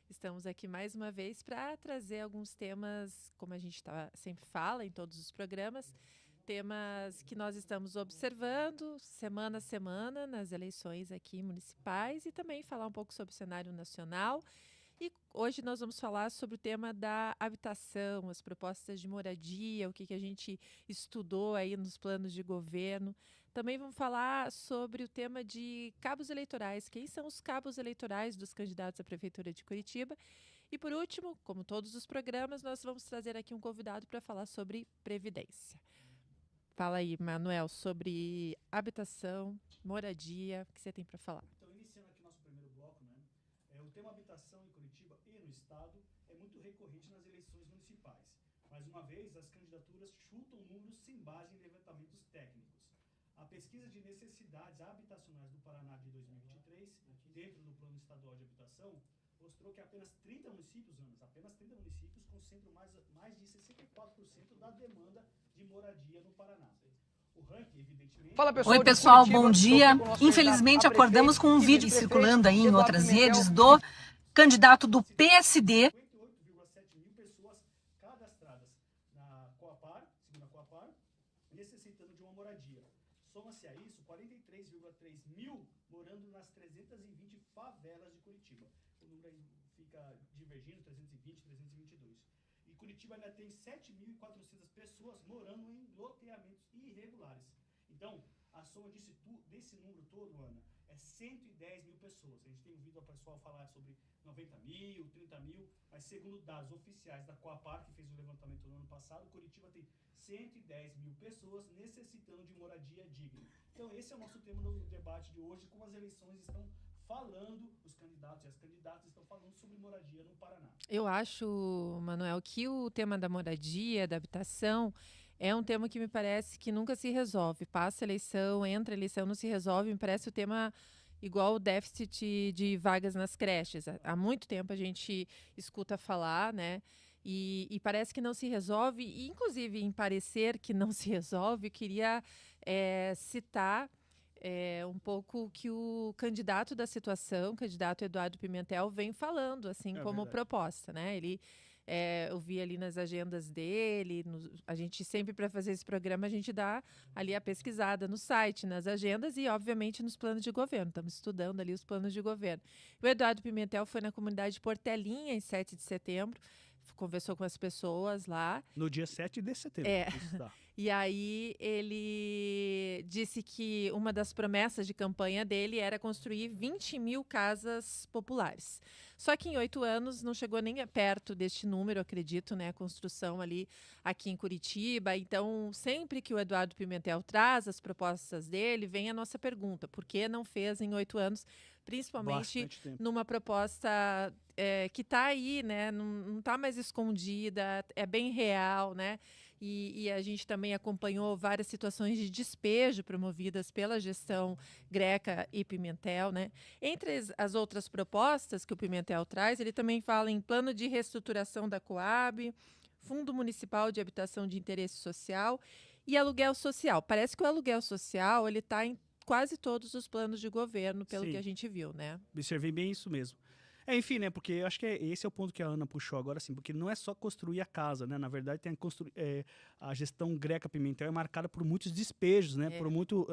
Estamos aqui mais uma vez para trazer alguns temas, como a gente sempre fala em todos os programas, temas que nós estamos observando semana a semana nas eleições aqui municipais e também falar um pouco sobre o cenário nacional. E hoje nós vamos falar sobre o tema da habitação, as propostas de moradia, o que a gente estudou aí nos planos de governo. Também vamos falar sobre o tema de cabos eleitorais, quem são os cabos eleitorais dos candidatos à Prefeitura de Curitiba. E por último, como todos os programas, nós vamos trazer aqui um convidado para falar sobre previdência. Fala aí, Manuel, sobre habitação, moradia, o que você tem para falar? Então, iniciando aqui nosso primeiro bloco, né? O tema habitação em Curitiba e no estado é muito recorrente nas eleições municipais. Mais uma vez, as candidaturas chutam números sem base em levantamentos técnicos. A pesquisa de necessidades habitacionais do Paraná de 2023, dentro do Plano Estadual de Habitação, mostrou que apenas 30 municípios concentram mais de 64% da demanda de moradia no Paraná. Fala, pessoal. Oi, pessoal, bom dia. Infelizmente, acordamos com um vídeo circulando aí em outras redes do candidato do PSD. 58,7 mil pessoas cadastradas na Coapar, segundo a Coapar, necessitando de uma moradia. Soma-se a isso 43,3 mil morando nas 320 favelas de Curitiba. O número aí fica divergindo, 320, 322. E Curitiba ainda tem 7.400 pessoas morando em loteamentos irregulares. Então, a soma desse número todo, Ana, é 110 mil pessoas. A gente tem ouvido o pessoal falar sobre 90 mil, 30 mil, mas segundo dados oficiais da Coapar, que fez o levantamento no ano passado, Curitiba tem 110 mil pessoas necessitando de moradia digna. Então, esse é o nosso tema do debate de hoje, como as eleições estão falando, os candidatos e as candidatas estão falando sobre moradia no Paraná. Eu acho, Manuel, que o tema da moradia, da habitação, é um tema que me parece que nunca se resolve. Passa a eleição, entra a eleição, não se resolve. Me parece o tema igual o déficit de vagas nas creches. Há muito tempo a gente escuta falar, né? E parece que não se resolve. E, inclusive, em parecer que não se resolve, queria citar um pouco o que o candidato da situação, o candidato Eduardo Pimentel, vem falando, assim, como verdade. proposta, né? Ele, eu vi ali nas agendas dele, a gente sempre, para fazer esse programa, a gente dá ali a pesquisada no site, nas agendas e, obviamente, nos planos de governo. Estamos estudando ali os planos de governo. O Eduardo Pimentel foi na comunidade Portelinha, em 7 de setembro, conversou com as pessoas lá. No dia 7 de setembro. Isso tá. E aí ele disse que uma das promessas de campanha dele era construir 20 mil casas populares. Só que em 8 anos não chegou nem perto deste número, acredito, né? A construção ali aqui em Curitiba. Então, sempre que o Eduardo Pimentel traz as propostas dele, vem a nossa pergunta: por que não fez em 8 anos? Principalmente numa proposta que está aí, né? Não está mais escondida, é bem real, né? E a gente também acompanhou várias situações de despejo promovidas pela gestão Greca e Pimentel, né? Entre as outras propostas que o Pimentel traz, ele também fala em plano de reestruturação da Coab, Fundo Municipal de Habitação de Interesse Social e aluguel social. Parece que o aluguel social ele está em quase todos os planos de governo, pelo que a gente viu, né? Observei bem isso mesmo. Enfim, né, porque eu acho que esse é o ponto que a Ana puxou agora, assim, porque não é só construir a casa, né, na verdade tem a gestão Greca Pimentel é marcada por muitos despejos, né, por muito,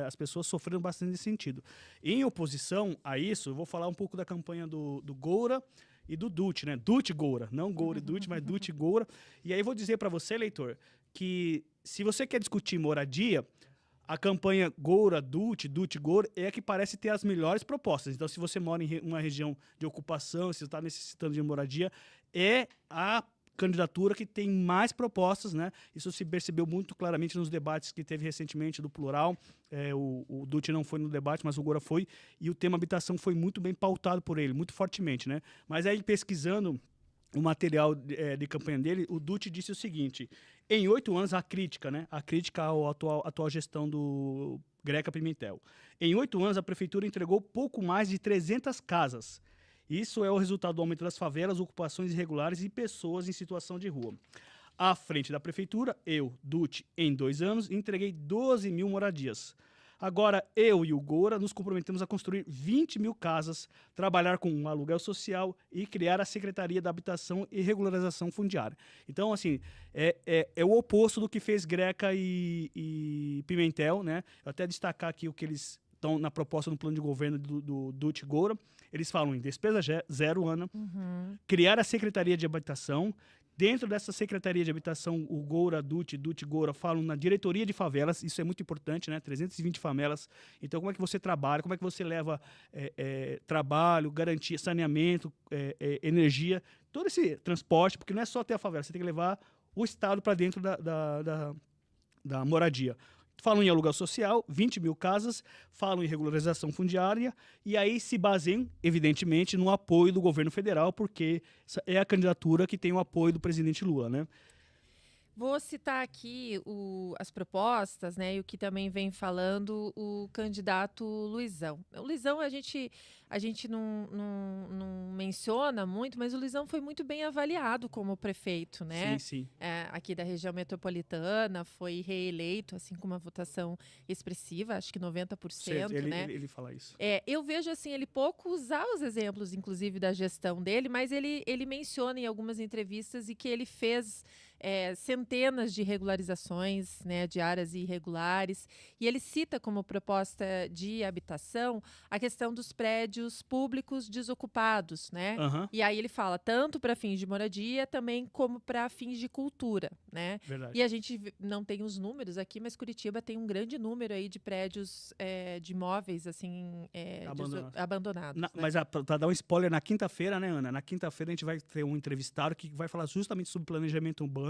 as pessoas sofreram bastante nesse sentido. Em oposição a isso, eu vou falar um pouco da campanha do Goura e do Dutti, né, Dutti-Goura, não Goura e Dutti, mas Dutti-Goura, e aí vou dizer para você, leitor, que se você quer discutir moradia, a campanha Goura, Dutti, Goura é a que parece ter as melhores propostas. Então, se você mora em uma região de ocupação, se você está necessitando de moradia, é a candidatura que tem mais propostas, né? Isso se percebeu muito claramente nos debates que teve recentemente do Plural. O Dutti não foi no debate, mas o Goura foi. E o tema habitação foi muito bem pautado por ele, muito fortemente, né? Mas aí, pesquisando o material de campanha dele, o Dutti disse o seguinte: em 8 anos, a crítica, né? A crítica à atual gestão do Greca Pimentel. Em 8 anos, a prefeitura entregou pouco mais de 300 casas. Isso é o resultado do aumento das favelas, ocupações irregulares e pessoas em situação de rua. À frente da prefeitura, eu, Dutti, em 2 anos, entreguei 12 mil moradias. Agora, eu e o Goura nos comprometemos a construir 20 mil casas, trabalhar com um aluguel social e criar a Secretaria da Habitação e Regularização Fundiária. Então, assim, é o oposto do que fez Greca e Pimentel, né? Eu até destacar aqui o que eles estão na proposta no plano de governo do Dutti e Goura. Eles falam em despesa zero, Ana, criar a Secretaria de Habitação. Dentro dessa Secretaria de Habitação, o Goura, Dutti e Goura falam na diretoria de favelas, isso é muito importante, né? 320 favelas. Então, como é que você trabalha, como é que você leva trabalho, garantia, saneamento, energia, todo esse transporte, porque não é só ter a favela, você tem que levar o Estado para dentro da moradia. Falam em aluguel social, 20 mil casas, falam em regularização fundiária, e aí se baseiam, evidentemente, no apoio do governo federal, porque é a candidatura que tem o apoio do presidente Lula, né? Vou citar aqui as propostas, né, e o que também vem falando o candidato Luizão. O Luizão a gente não menciona muito, mas o Luizão foi muito bem avaliado como prefeito, né? Sim. Aqui da região metropolitana, foi reeleito, assim, com uma votação expressiva, acho que 90%, certo, né? Ele fala isso. Eu vejo, assim, ele pouco usar os exemplos, inclusive, da gestão dele, mas ele menciona em algumas entrevistas e que ele fez centenas de regularizações, né, de áreas irregulares, e ele cita como proposta de habitação a questão dos prédios públicos desocupados, né? E aí ele fala tanto para fins de moradia também como para fins de cultura, né? Verdade. E a gente não tem os números aqui, mas Curitiba tem um grande número aí de prédios de imóveis assim abandonados. Né? Mas para dar um spoiler, na quinta-feira, né, Ana? Na quinta-feira a gente vai ter um entrevistado que vai falar justamente sobre planejamento urbano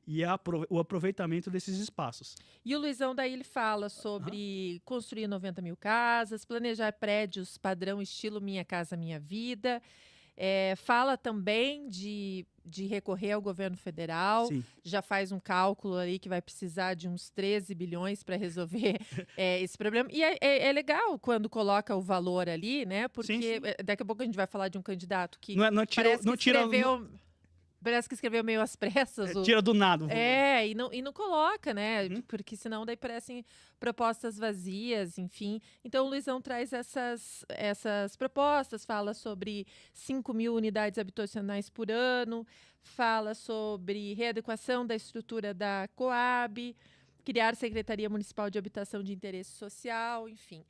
e o aproveitamento desses espaços. E o Luizão daí ele fala sobre construir 90 mil casas, planejar prédios padrão estilo Minha Casa Minha Vida. Fala também de recorrer ao governo federal. Sim. Já faz um cálculo ali que vai precisar de uns 13 bilhões para resolver esse problema. E é legal quando coloca o valor ali, né? Porque sim. Daqui a pouco a gente vai falar de um candidato que parece que escreveu meio às pressas. Tira do nada. E não coloca, né? Porque senão daí parecem propostas vazias, enfim. Então o Luizão traz essas propostas, fala sobre 5 mil unidades habitacionais por ano, fala sobre readequação da estrutura da Coab, criar Secretaria Municipal de Habitação de Interesse Social, enfim.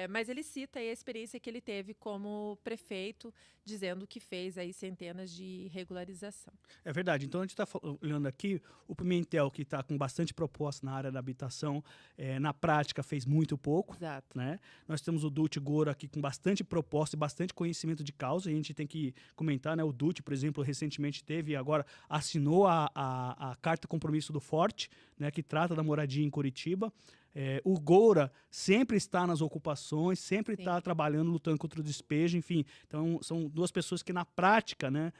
Mas ele cita aí a experiência que ele teve como prefeito, dizendo que fez aí centenas de regularização. É verdade. Então, a gente está olhando aqui, o Pimentel, que está com bastante proposta na área da habitação, na prática fez muito pouco. Exato. Né? Nós temos o Dutti Goura aqui com bastante proposta e bastante conhecimento de causa. A gente tem que comentar, né? O Dutti, por exemplo, recentemente teve e agora assinou a Carta Compromisso do Forte, né? Que trata da moradia em Curitiba. O Goura sempre está nas ocupações, sempre está trabalhando, lutando contra o despejo, enfim. Então, são duas pessoas que, na prática, né,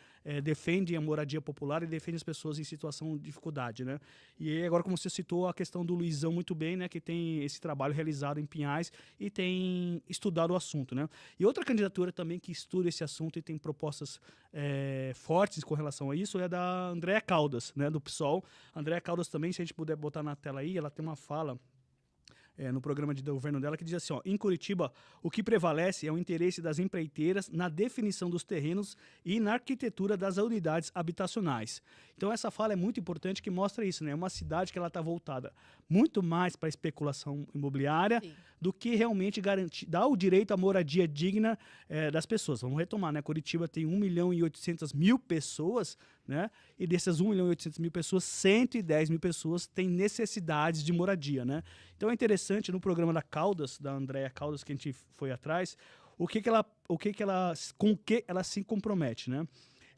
defendem a moradia popular e defendem as pessoas em situação de dificuldade. Né? E aí, agora, como você citou, a questão do Luizão muito bem, né, que tem esse trabalho realizado em Pinhais e tem estudado o assunto. Né? E outra candidatura também que estuda esse assunto e tem propostas fortes com relação a isso é a da Andréa Caldas, né, do PSOL. A Andréa Caldas também, se a gente puder botar na tela aí, ela tem uma fala no programa de governo dela, que diz assim, em Curitiba, o que prevalece é o interesse das empreiteiras na definição dos terrenos e na arquitetura das unidades habitacionais. Então, essa fala é muito importante, que mostra isso, né? É uma cidade que ela está voltada muito mais para a especulação imobiliária do que realmente dar o direito à moradia digna das pessoas. Vamos retomar, né? Curitiba tem 1.800.000 pessoas, né? E dessas 1.800.000 pessoas, 110 mil pessoas têm necessidades de moradia, né? Então é interessante, no programa da Caldas, da Andréa Caldas, que a gente foi atrás, com o que ela se compromete, né?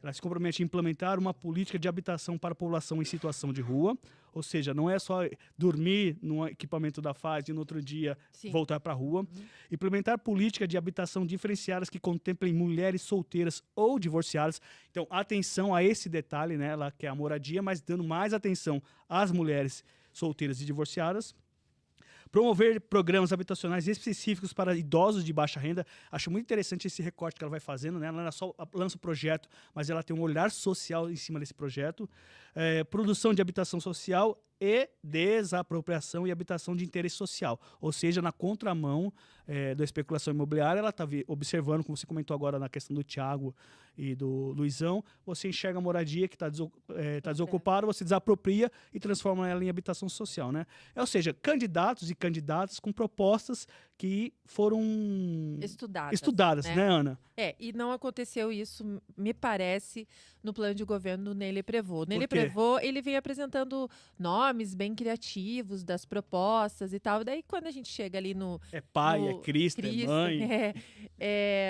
Ela se compromete a implementar uma política de habitação para a população em situação de rua, ou seja, não é só dormir no equipamento da FAS e no outro dia voltar para a rua. Implementar política de habitação diferenciadas que contemplem mulheres solteiras ou divorciadas. Então, atenção a esse detalhe, né? Ela quer a moradia, mas dando mais atenção às mulheres solteiras e divorciadas. Promover programas habitacionais específicos para idosos de baixa renda. Acho muito interessante esse recorte que ela vai fazendo, né? Ela não só lança o projeto, mas ela tem um olhar social em cima desse projeto. Produção de habitação social e desapropriação e habitação de interesse social. Ou seja, na contramão da especulação imobiliária, ela está observando, como você comentou agora na questão do Thiago e do Luizão, você enxerga a moradia que está desocupada, você desapropria e transforma ela em habitação social, né? Ou seja, candidatos e candidatas com propostas que foram estudadas, né, Ana? E não aconteceu isso, me parece, no plano de governo do Nélio Prévost. Nélio Por quê? Prévost, ele vem apresentando nomes bem criativos das propostas e tal. Daí, quando a gente chega ali no... É pai, é Cristo, é mãe.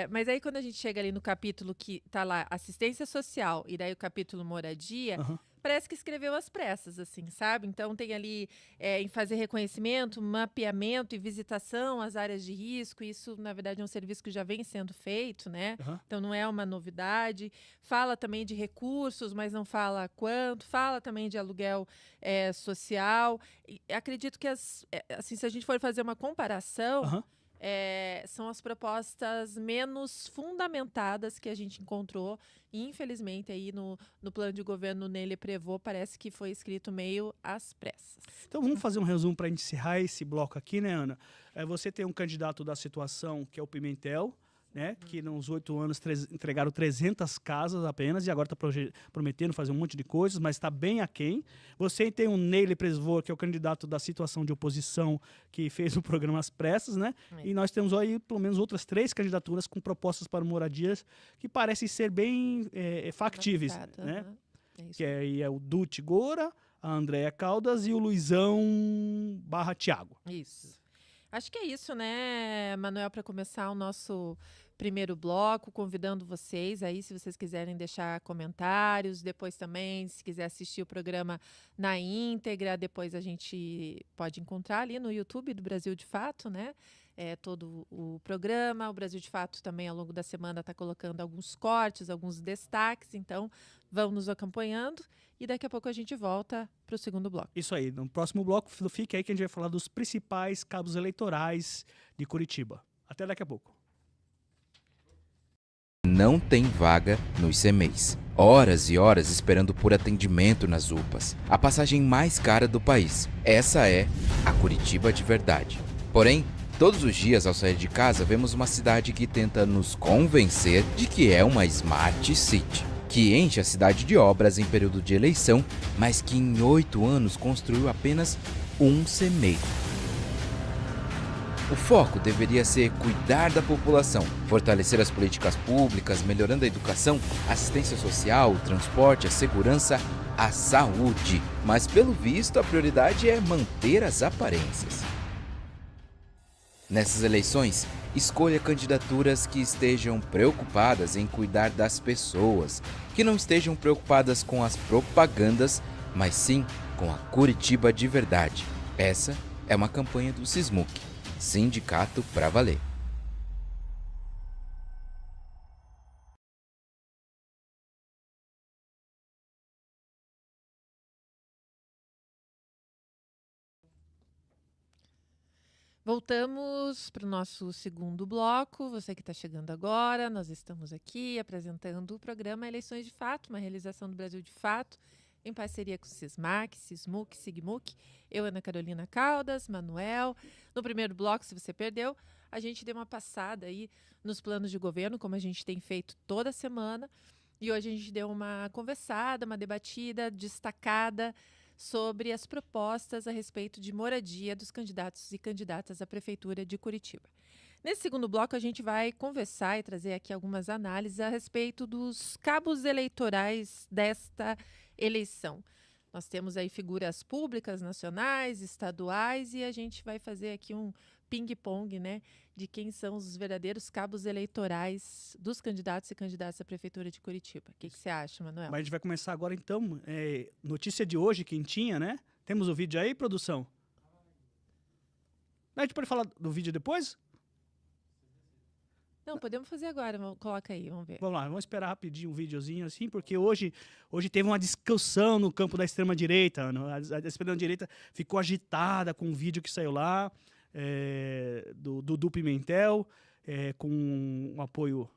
Mas aí, quando a gente chega ali no capítulo que tá lá, assistência social, e daí o capítulo moradia... Parece que escreveu às pressas, assim, sabe? Então, tem ali em fazer reconhecimento, mapeamento e visitação às áreas de risco. Isso, na verdade, é um serviço que já vem sendo feito, né? Então, não é uma novidade. Fala também de recursos, mas não fala quanto. Fala também de aluguel social. E acredito que, assim, se a gente for fazer uma comparação... são as propostas menos fundamentadas que a gente encontrou. E, infelizmente, aí no plano de governo Nélio Prévost parece que foi escrito meio às pressas. Então vamos fazer um resumo para encerrar esse bloco aqui, né, Ana? Você tem um candidato da situação, que é o Pimentel, né, que nos 8 anos entregaram 300 casas apenas e agora está prometendo fazer um monte de coisas, mas está bem aquém. Você tem o Nélio Prévost, que é o candidato da situação de oposição, que fez o programa Às Pressas, né? E nós temos aí pelo menos outras 3 candidaturas com propostas para moradias que parecem ser bem factíveis, né? Que é o Dutti Gora, a Andréa Caldas e o Luizão / Thiago. Isso. Acho que é isso, né, Manuel, para começar o nosso primeiro bloco, convidando vocês aí, se vocês quiserem deixar comentários, depois também, se quiser assistir o programa na íntegra, depois a gente pode encontrar ali no YouTube do Brasil de Fato, né? Todo o programa. O Brasil de Fato também, ao longo da semana, está colocando alguns cortes, alguns destaques, então vão nos acompanhando e daqui a pouco a gente volta para o segundo bloco. Isso aí, no próximo bloco, fique aí que a gente vai falar dos principais cabos eleitorais de Curitiba. Até daqui a pouco. Não tem vaga nos CMEIs. Horas e horas esperando por atendimento nas UPAs. A passagem mais cara do país. Essa é a Curitiba de verdade. Porém, todos os dias ao sair de casa vemos uma cidade que tenta nos convencer de que é uma Smart City. Que enche a cidade de obras em período de eleição, mas que em 8 anos construiu apenas um CMEI. O foco deveria ser cuidar da população, fortalecer as políticas públicas, melhorando a educação, assistência social, o transporte, a segurança, a saúde. Mas, pelo visto, a prioridade é manter as aparências. Nessas eleições, escolha candidaturas que estejam preocupadas em cuidar das pessoas, que não estejam preocupadas com as propagandas, mas sim com a Curitiba de verdade. Essa é uma campanha do Sismuc. Sindicato pra valer. Voltamos para o nosso segundo bloco. Você que está chegando agora, nós estamos aqui apresentando o programa Eleições de Fato, uma realização do Brasil de Fato, em parceria com o Sismac, Sismuc, Sigmuc. Eu, Ana Carolina Caldas, Manuel. No primeiro bloco, se você perdeu, a gente deu uma passada aí nos planos de governo, como a gente tem feito toda semana. E hoje a gente deu uma conversada, uma debatida, destacada sobre as propostas a respeito de moradia dos candidatos e candidatas à Prefeitura de Curitiba. Nesse segundo bloco, a gente vai conversar e trazer aqui algumas análises a respeito dos cabos eleitorais desta eleição. Nós temos aí figuras públicas, nacionais, estaduais, e a gente vai fazer aqui um ping-pong, né, de quem são os verdadeiros cabos eleitorais dos candidatos e candidatas à Prefeitura de Curitiba. O que você acha, Manuel? Mas a gente vai começar agora, então. Notícia de hoje, quentinha, né? Temos o vídeo aí, produção? A gente pode falar do vídeo depois? Não, podemos fazer agora. Coloca aí, vamos ver. Vamos lá, vamos esperar rapidinho um videozinho assim, porque hoje teve uma discussão no campo da extrema-direita. A extrema-direita ficou agitada com o vídeo que saiu lá, do Pimentel, com um apoio...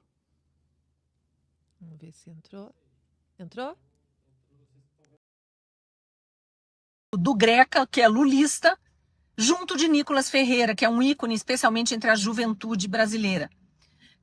Vamos ver se entrou. Entrou? do Greca, que é lulista, junto de Nicolas Ferreira, que é um ícone especialmente entre a juventude brasileira,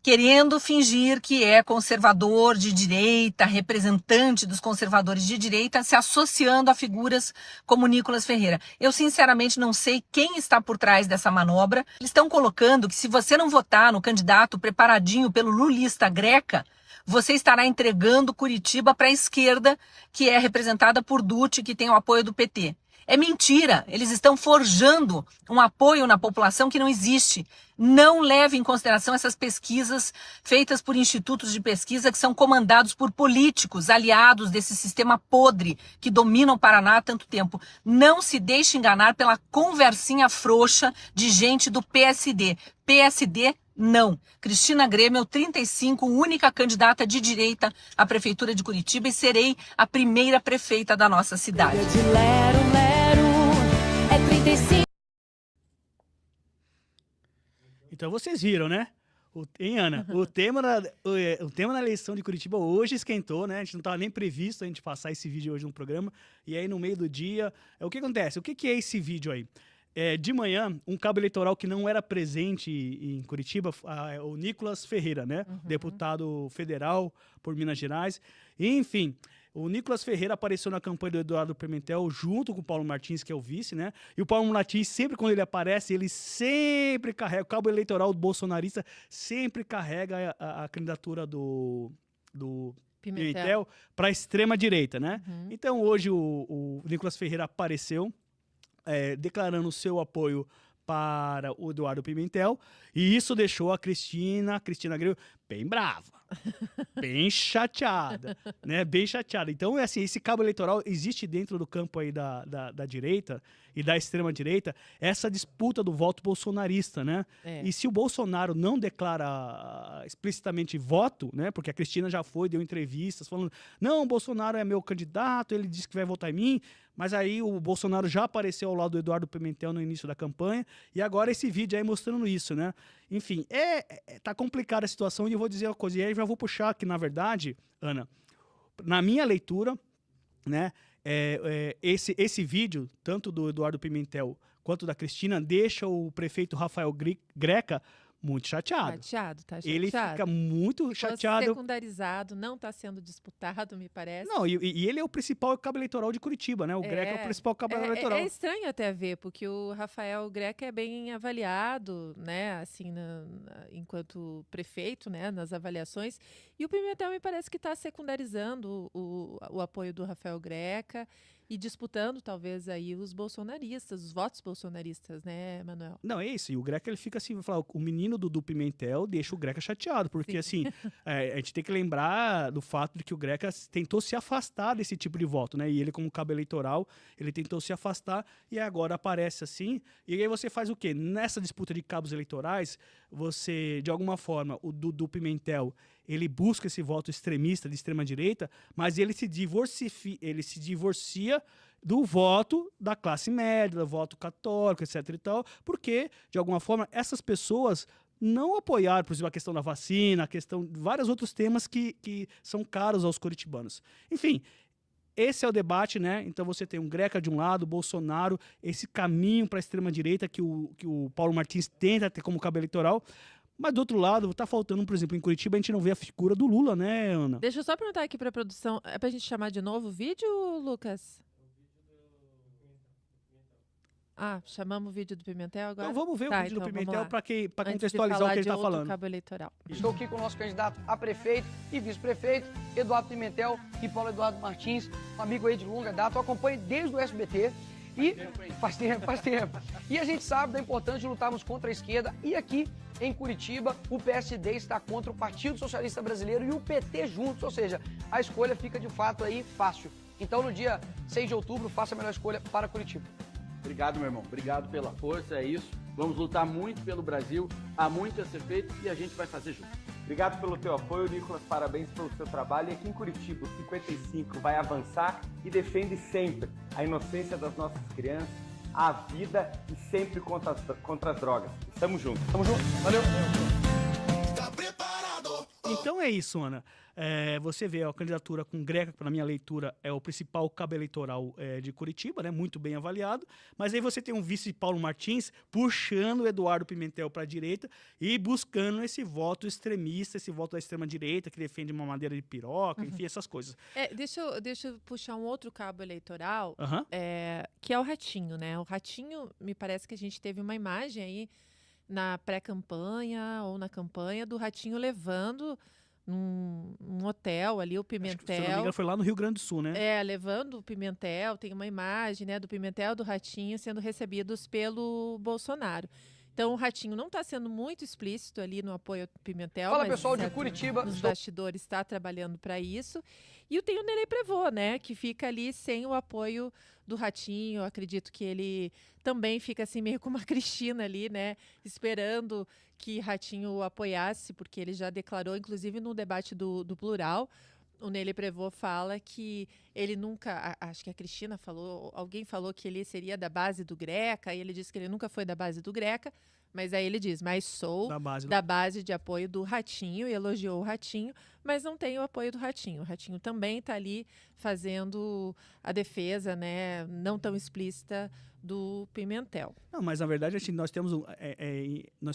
querendo fingir que é conservador de direita, representante dos conservadores de direita, se associando a figuras como Nicolas Ferreira. Eu, sinceramente, não sei quem está por trás dessa manobra. Eles estão colocando que se você não votar no candidato preparadinho pelo lulista Greca, você estará entregando Curitiba para a esquerda, que é representada por Dutti, que tem o apoio do PT. É mentira, eles estão forjando um apoio na população que não existe. Não leve em consideração essas pesquisas feitas por institutos de pesquisa que são comandados por políticos, aliados desse sistema podre que domina o Paraná há tanto tempo. Não se deixe enganar pela conversinha frouxa de gente do PSD. PSD não. Cristina Grêmio, 35, única candidata de direita à Prefeitura de Curitiba e serei a primeira prefeita da nossa cidade. Então vocês viram, né? Hein, Ana? O tema na eleição de Curitiba hoje esquentou, né? A gente não estava nem previsto a gente passar esse vídeo hoje no programa. E aí, no meio do dia... O que acontece? O que é esse vídeo aí? De manhã, um cabo eleitoral que não era presente em Curitiba, o Nicolas Ferreira, né? Deputado federal por Minas Gerais. Enfim... O Nicolas Ferreira apareceu na campanha do Eduardo Pimentel junto com o Paulo Martins, que é o vice, né? E o Paulo Martins, sempre quando ele aparece, ele sempre carrega, o cabo eleitoral bolsonarista sempre carrega a candidatura do Pimentel para a extrema-direita, né? Então, hoje, o Nicolas Ferreira apareceu declarando o seu apoio para o Eduardo Pimentel, e isso deixou a Cristina Grêmio bem brava, bem chateada, né? Bem chateada. Então, assim, esse cabo eleitoral existe dentro do campo aí da direita e da extrema-direita, essa disputa do voto bolsonarista, né? E se o Bolsonaro não declara explicitamente voto, né? Porque a Cristina já deu entrevistas falando, não, o Bolsonaro é meu candidato, ele disse que vai votar em mim, mas aí o Bolsonaro já apareceu ao lado do Eduardo Pimentel no início da campanha, e agora esse vídeo aí mostrando isso, né? Enfim, tá complicada a situação, e eu vou dizer uma coisa, e aí já vou puxar que, na verdade, Ana, na minha leitura, né, esse vídeo, tanto do Eduardo Pimentel quanto da Cristina, deixa o prefeito Rafael Greca muito chateado. Tá chateado. Ele fica muito chateado. Secundarizado, não está sendo disputado, me parece. Não, e ele é o principal cabo eleitoral de Curitiba, né? O Greca é o principal cabo eleitoral. É estranho até ver, porque o Rafael Greca é bem avaliado, né? Assim, enquanto prefeito, né? Nas avaliações. E o Pimentel me parece que está secundarizando o apoio do Rafael Greca e disputando, talvez, aí os bolsonaristas, os votos bolsonaristas, né, Manuel? Não, é isso. E o Greca, ele fica assim, vai falar, o menino do Pimentel deixa o Greca chateado, porque, assim, a gente tem que lembrar do fato de que o Greca tentou se afastar desse tipo de voto, né? E ele, como cabo eleitoral, ele tentou se afastar e agora aparece assim. E aí você faz o quê? Nessa disputa de cabos eleitorais, você, de alguma forma, o Dudu Pimentel, ele busca esse voto extremista, de extrema-direita, mas ele se divorcia do voto da classe média, do voto católico, etc. e tal, porque, de alguma forma, essas pessoas não apoiaram, por exemplo, a questão da vacina, a questão de vários outros temas que são caros aos curitibanos. Enfim, esse é o debate, né? Então você tem um Greca de um lado, Bolsonaro, esse caminho para a extrema-direita que o Paulo Martins tenta ter como cabo eleitoral. Mas do outro lado, tá faltando, por exemplo, em Curitiba a gente não vê a figura do Lula, né, Ana? Deixa eu só perguntar aqui pra produção, é pra gente chamar de novo o vídeo, Lucas? Chamamos o vídeo do Pimentel agora? Então vamos ver o vídeo do Pimentel para contextualizar o que ele está falando. Cabo eleitoral. Estou aqui com o nosso candidato a prefeito e vice-prefeito, Eduardo Pimentel e Paulo Eduardo Martins, um amigo aí de longa data, eu acompanho desde o SBT. E faz tempo. E a gente sabe da importância de lutarmos contra a esquerda. E aqui em Curitiba, o PSD está contra o Partido Socialista Brasileiro e o PT juntos. Ou seja, a escolha fica de fato aí fácil. Então, no dia 6 de outubro, faça a melhor escolha para Curitiba. Obrigado, meu irmão. Obrigado pela força, é isso. Vamos lutar muito pelo Brasil. Há muito a ser feito e a gente vai fazer junto. Obrigado pelo teu apoio, Nicolas. Parabéns pelo seu trabalho. E aqui em Curitiba, o 55 vai avançar e defende sempre a inocência das nossas crianças, a vida e sempre contra as drogas. Estamos juntos. Tamo junto. Valeu. Então é isso, Ana. Você vê a candidatura com Greca, que, na minha leitura, é o principal cabo eleitoral de Curitiba, né? Muito bem avaliado. Mas aí você tem um vice Paulo Martins puxando o Eduardo Pimentel para a direita e buscando esse voto extremista, esse voto da extrema-direita, que defende uma madeira de piroca, enfim, essas coisas. Deixa eu puxar um outro cabo eleitoral, Aham. que é o Ratinho, né? O Ratinho, me parece que a gente teve uma imagem aí na pré-campanha ou na campanha do Ratinho levando num hotel ali o Acho que, se eu não me Pimentel. engano, foi lá no Rio Grande do Sul, né? Levando o Pimentel, tem uma imagem, né, do Pimentel e do Ratinho sendo recebidos pelo Bolsonaro. Então, o Ratinho não está sendo muito explícito ali no apoio ao Pimentel. Fala, mas pessoal de certo, Curitiba. nos Estou bastidores está trabalhando para isso. E tem o Ney Prevô, né, que fica ali sem o apoio do Ratinho. Eu acredito que ele também fica assim meio como uma Cristina ali, né, esperando que Ratinho o apoiasse, porque ele já declarou, inclusive no debate do Plural, o Ney Prevô fala que ele nunca, acho que a Cristina falou, alguém falou que ele seria da base do Greca, e ele disse que ele nunca foi da base do Greca, mas aí ele diz, mas sou Da base da base de apoio do Ratinho, e elogiou o Ratinho, mas não tem o apoio do Ratinho. O Ratinho também está ali fazendo a defesa, né, não tão explícita do Pimentel. Não, mas na verdade assim, nós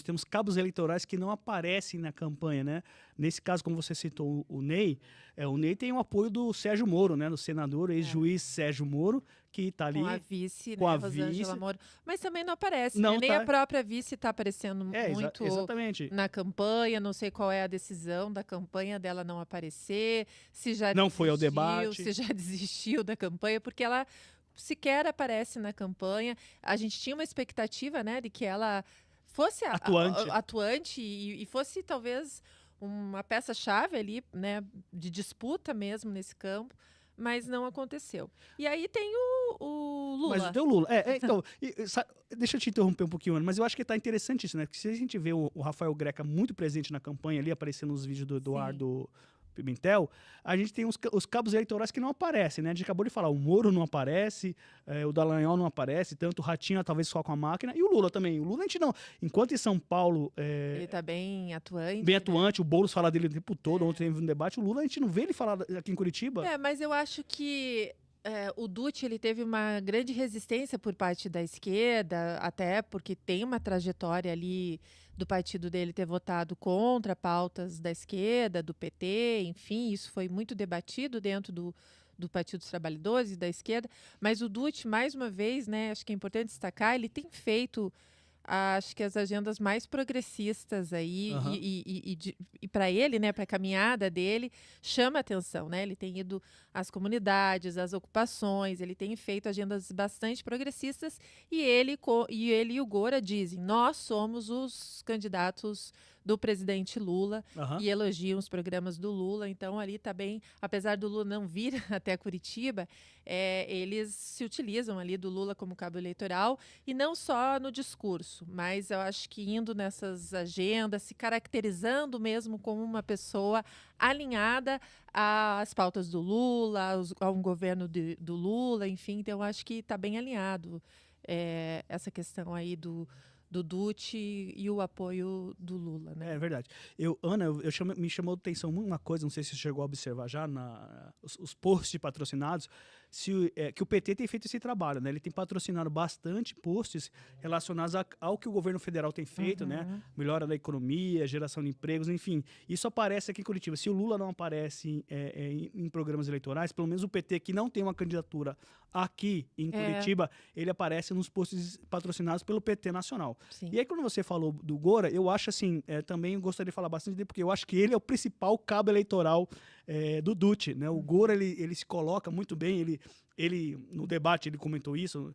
temos cabos eleitorais que não aparecem na campanha, né? Nesse caso, como você citou o Ney, o Ney tem o apoio do Sérgio Moro, né? Do senador, ex-juiz Sérgio Moro, que está ali Com a vice, com né, a Rosângela vice. Moro. Mas também não aparece, Não né? Nem tá. a própria vice está aparecendo muito exatamente. na campanha. Não sei qual é a decisão da campanha dela não aparecer, se já Não foi ao desistiu, debate. se já desistiu da campanha, porque ela sequer aparece na campanha. A gente tinha uma expectativa, né, de que ela fosse atuante e fosse talvez uma peça-chave ali, né, de disputa mesmo nesse campo, mas não aconteceu. E aí tem o Lula. Mas tem o Lula. Então, deixa eu te interromper um pouquinho, Ana, mas eu acho que tá interessante isso, né? Porque se a gente vê o Rafael Greca muito presente na campanha ali, aparecendo nos vídeos do Eduardo Pimentel, a gente tem os cabos eleitorais que não aparecem, né? A gente acabou de falar, o Moro não aparece, o Dallagnol não aparece, tanto o Ratinho, talvez só com a máquina, e o Lula também. O Lula a gente não. Enquanto em São Paulo... ele tá bem atuante. Bem atuante, o Boulos fala dele o tempo todo, ontem teve um debate, o Lula a gente não vê ele falar aqui em Curitiba. Mas eu acho que o Dutti ele teve uma grande resistência por parte da esquerda, até porque tem uma trajetória ali do partido dele ter votado contra pautas da esquerda, do PT, enfim, isso foi muito debatido dentro do Partido dos Trabalhadores e da esquerda, mas o Dutti, mais uma vez, né, acho que é importante destacar, ele tem feito, acho que as agendas mais progressistas aí, e para ele, né, para a caminhada dele, chama atenção, né? Ele tem ido às comunidades, às ocupações, ele tem feito agendas bastante progressistas e ele e o Gora dizem, nós somos os candidatos do presidente Lula e elogiam os programas do Lula. Então, ali está bem, apesar do Lula não vir até Curitiba, eles se utilizam ali do Lula como cabo eleitoral e não só no discurso, mas eu acho que indo nessas agendas, se caracterizando mesmo como uma pessoa alinhada às pautas do Lula, a um governo do Lula, enfim. Então, eu acho que está bem alinhado essa questão aí do Dutti e o apoio do Lula, né? É verdade. Ana, me chamou a atenção uma coisa, não sei se você chegou a observar já, os posts patrocinados, que o PT tem feito esse trabalho, né? Ele tem patrocinado bastante posts relacionados ao que o governo federal tem feito, né? Melhora da economia, geração de empregos, enfim. Isso aparece aqui em Curitiba. Se o Lula não aparece em programas eleitorais, pelo menos o PT, que não tem uma candidatura aqui em Curitiba, ele aparece nos posts patrocinados pelo PT nacional. Sim. E aí, quando você falou do Gora, eu acho assim, também gostaria de falar bastante dele, porque eu acho que ele é o principal cabo eleitoral do Dutti, né? O Gora, ele se coloca muito bem, ele no debate, ele comentou isso,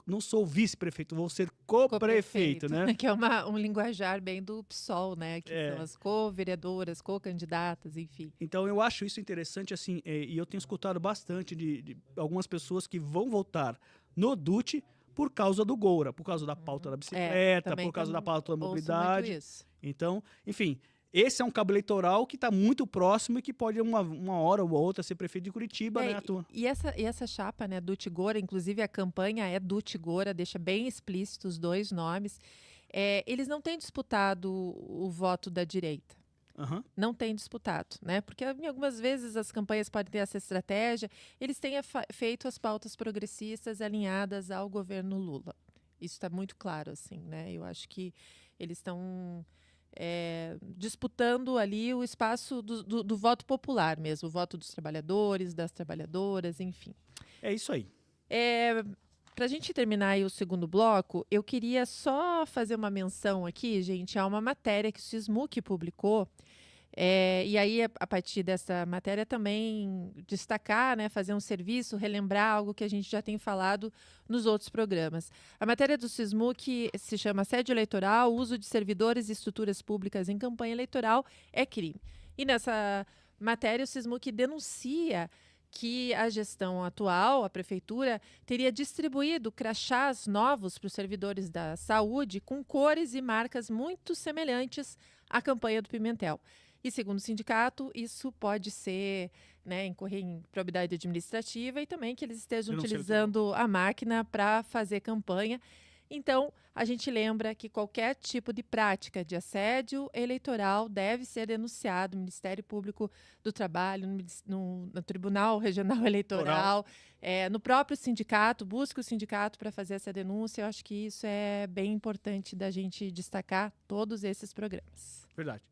não sou vice-prefeito, vou ser co-prefeito, né? Que é um linguajar bem do PSOL, né? Que são as co-vereadoras, co-candidatas, enfim. Então, eu acho isso interessante, assim, e eu tenho escutado bastante de algumas pessoas que vão votar no Dutti por causa do Gora, por causa da pauta da bicicleta, por causa da pauta da mobilidade. Então, enfim, esse é um cabo eleitoral que está muito próximo e que pode, uma hora ou outra, ser prefeito de Curitiba, né, Arthur? E essa chapa, né, Dutti-Gora, inclusive a campanha é Dutti-Gora, deixa bem explícito os dois nomes. Eles não têm disputado o voto da direita. Não tem disputado, né? Porque algumas vezes as campanhas podem ter essa estratégia. Eles têm feito as pautas progressistas alinhadas ao governo Lula. Isso está muito claro, assim, né? Eu acho que eles estão disputando ali o espaço do voto popular mesmo, o voto dos trabalhadores, das trabalhadoras, enfim. É isso aí. Para a gente terminar aí o segundo bloco, eu queria só fazer uma menção aqui, gente, a uma matéria que o Sismuc publicou. E aí, a partir dessa matéria, também destacar, né, fazer um serviço, relembrar algo que a gente já tem falado nos outros programas. A matéria do Sismuc se chama Assédio Eleitoral, uso de servidores e estruturas públicas em campanha eleitoral é crime. E nessa matéria, o Sismuc denuncia que a gestão atual, a prefeitura, teria distribuído crachás novos para os servidores da saúde com cores e marcas muito semelhantes à campanha do Pimentel. E, segundo o sindicato, isso pode ser, né, incorrer em probidade administrativa e também que eles estejam utilizando a máquina para fazer campanha. Então, a gente lembra que qualquer tipo de prática de assédio eleitoral deve ser denunciado no Ministério Público do Trabalho, no Tribunal Regional Eleitoral, no próprio sindicato. Busque o sindicato para fazer essa denúncia. Eu acho que isso é bem importante da gente destacar todos esses programas. Verdade.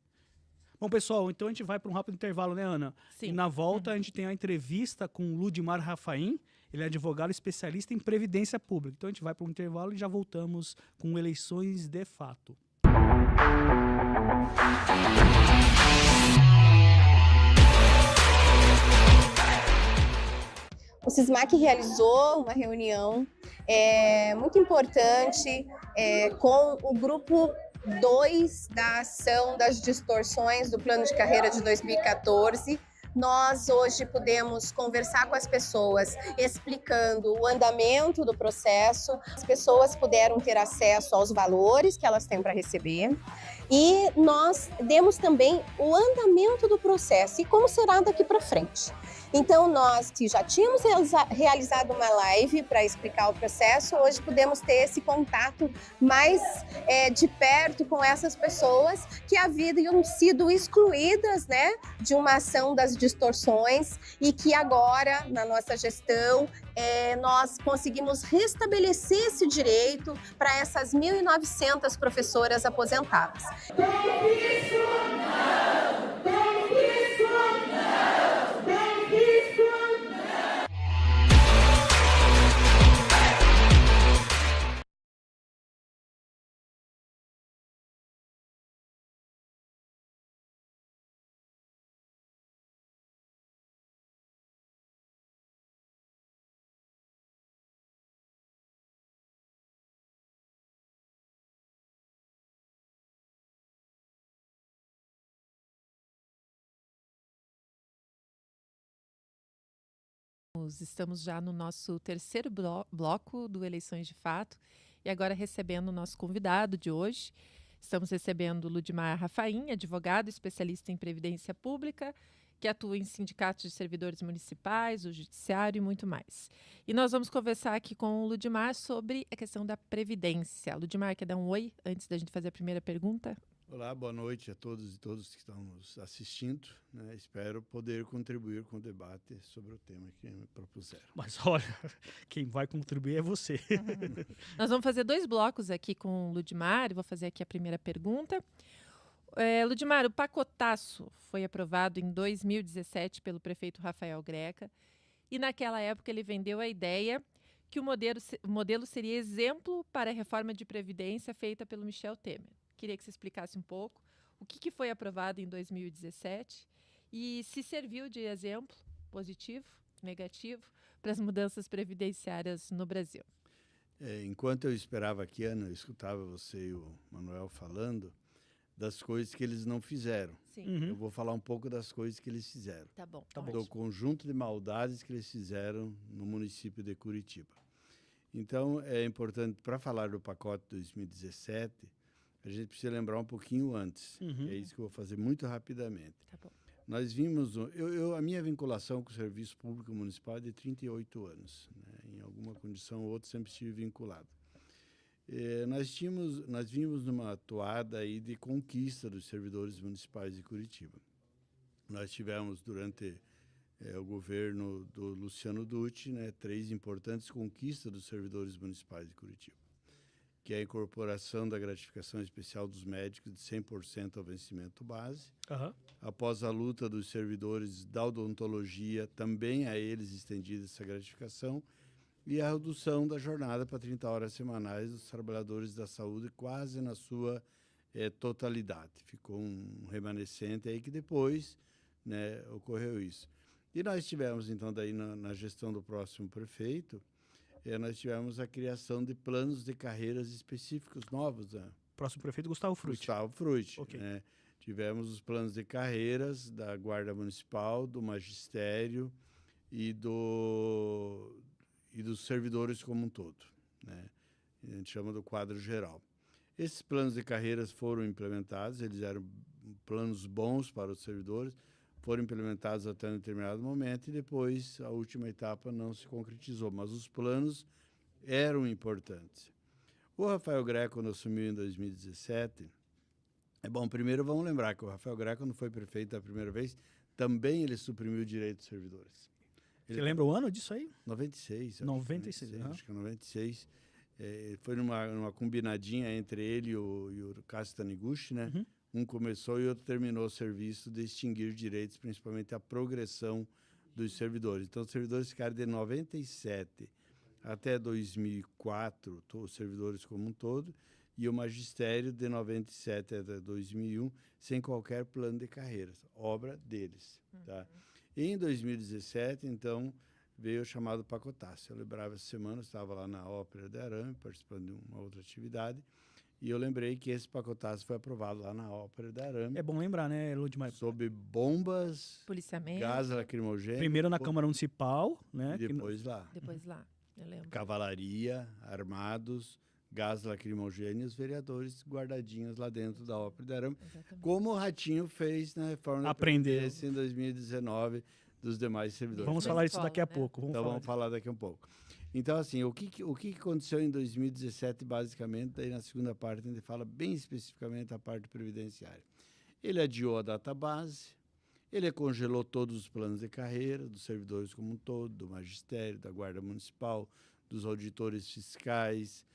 Bom, pessoal, então a gente vai para um rápido intervalo, né, Ana? Sim. E na volta a gente tem a entrevista com o Ludimar Rafaim. Ele é advogado especialista em previdência pública. Então a gente vai para um intervalo e já voltamos com eleições de fato. O Sismac realizou uma reunião muito importante com o grupo 2 da ação das distorções do plano de carreira de 2014. Nós hoje pudemos conversar com as pessoas, explicando o andamento do processo. As pessoas puderam ter acesso aos valores que elas têm para receber. E nós demos também o andamento do processo e como será daqui para frente. Então, nós que já tínhamos realizado uma live para explicar o processo, hoje podemos ter esse contato mais de perto com essas pessoas que haviam sido excluídas, né, de uma ação das distorções e que agora, na nossa gestão, nós conseguimos restabelecer esse direito para essas 1.900 professoras aposentadas. Estamos já no nosso terceiro bloco do Eleições de Fato e agora recebendo o nosso convidado de hoje. Estamos recebendo o Ludimar Rafaim, advogado especialista em previdência pública, que atua em sindicatos de servidores municipais, o judiciário e muito mais. E nós vamos conversar aqui com o Ludimar sobre a questão da previdência. Ludimar, quer dar um oi antes da gente fazer a primeira pergunta? Olá, boa noite a todos e todas que estão nos assistindo. Né? Espero poder contribuir com o debate sobre o tema que me propuseram. Mas olha, quem vai contribuir é você. Nós vamos fazer 2 blocos aqui com o Ludimar. Vou fazer aqui a primeira pergunta. Ludimar, o pacotaço foi aprovado em 2017 pelo prefeito Rafael Greca e naquela época ele vendeu a ideia que o modelo seria exemplo para a reforma de previdência feita pelo Michel Temer. Queria que você explicasse um pouco o que foi aprovado em 2017 e se serviu de exemplo positivo, negativo, para as mudanças previdenciárias no Brasil. Enquanto eu esperava aqui, Ana, eu escutava você e o Manuel falando das coisas que eles não fizeram. Sim. Eu vou falar um pouco das coisas que eles fizeram. Tá bom. Do conjunto de maldades que eles fizeram no município de Curitiba. Então, é importante, para falar do pacote 2017, a gente precisa lembrar um pouquinho antes. É isso que eu vou fazer muito rapidamente. Tá bom. Nós vimos... a minha vinculação com o Serviço Público Municipal é de 38 anos. Né? Em alguma condição ou outra, sempre estive vinculado. Nós vimos numa toada aí de conquista dos servidores municipais de Curitiba. Nós tivemos, durante o governo do Luciano Dutti, né, 3 importantes conquistas dos servidores municipais de Curitiba, que é a incorporação da gratificação especial dos médicos de 100% ao vencimento base. Após a luta dos servidores da odontologia, também a eles estendida essa gratificação, e a redução da jornada para 30 horas semanais dos trabalhadores da saúde, quase na sua totalidade. Ficou um remanescente aí que depois, né, ocorreu isso. E nós tivemos, então, daí na gestão do próximo prefeito, nós tivemos a criação de planos de carreiras específicos novos. Né? Próximo prefeito, Gustavo Frutti. Gustavo Frutti. Okay. Né? Tivemos os planos de carreiras da Guarda Municipal, do Magistério e dos servidores como um todo. Né? A gente chama do quadro geral. Esses planos de carreiras foram implementados, eles eram planos bons para os servidores, foram implementados até um determinado momento e depois a última etapa não se concretizou, mas os planos eram importantes. O Rafael Greco, quando assumiu em 2017, primeiro vamos lembrar que o Rafael Greco, quando foi prefeito da primeira vez, também ele suprimiu o direito dos servidores. Você lembra o ano disso aí? 96. 96, acho que 96. Foi numa combinadinha entre ele e o Cássio Taniguchi, né? Um começou e o outro terminou o serviço de extinguir direitos, principalmente a progressão dos servidores. Então, os servidores ficaram de 97 até 2004, os servidores como um todo, e o magistério de 97 até 2001, sem qualquer plano de carreiras, obra deles. Tá? E em 2017, então, veio o chamado pacotaço. Eu lembrava essa semana, estava lá na Ópera de Arame, participando de uma outra atividade, e eu lembrei que esse pacotaço foi aprovado lá na Ópera de Arame. É bom lembrar, né, Ludmar? Sobre bombas, policiamento, gás lacrimogêneo. Primeiro na Câmara Municipal, né? E depois lá. Depois lá, eu lembro. Cavalaria, armados, gás lacrimogêneo e os vereadores guardadinhos lá dentro da Ópera de Arame. Exatamente. Como o Ratinho fez na reforma da Previdência em 2019 dos demais servidores. Vamos falar isso daqui a pouco. Vamos falar daqui a um pouco. Então, assim, o que aconteceu em 2017, basicamente, daí na segunda parte a gente fala bem especificamente a parte previdenciária. Ele adiou a database, ele congelou todos os planos de carreira dos servidores como um todo, do magistério, da Guarda Municipal, dos auditores fiscais,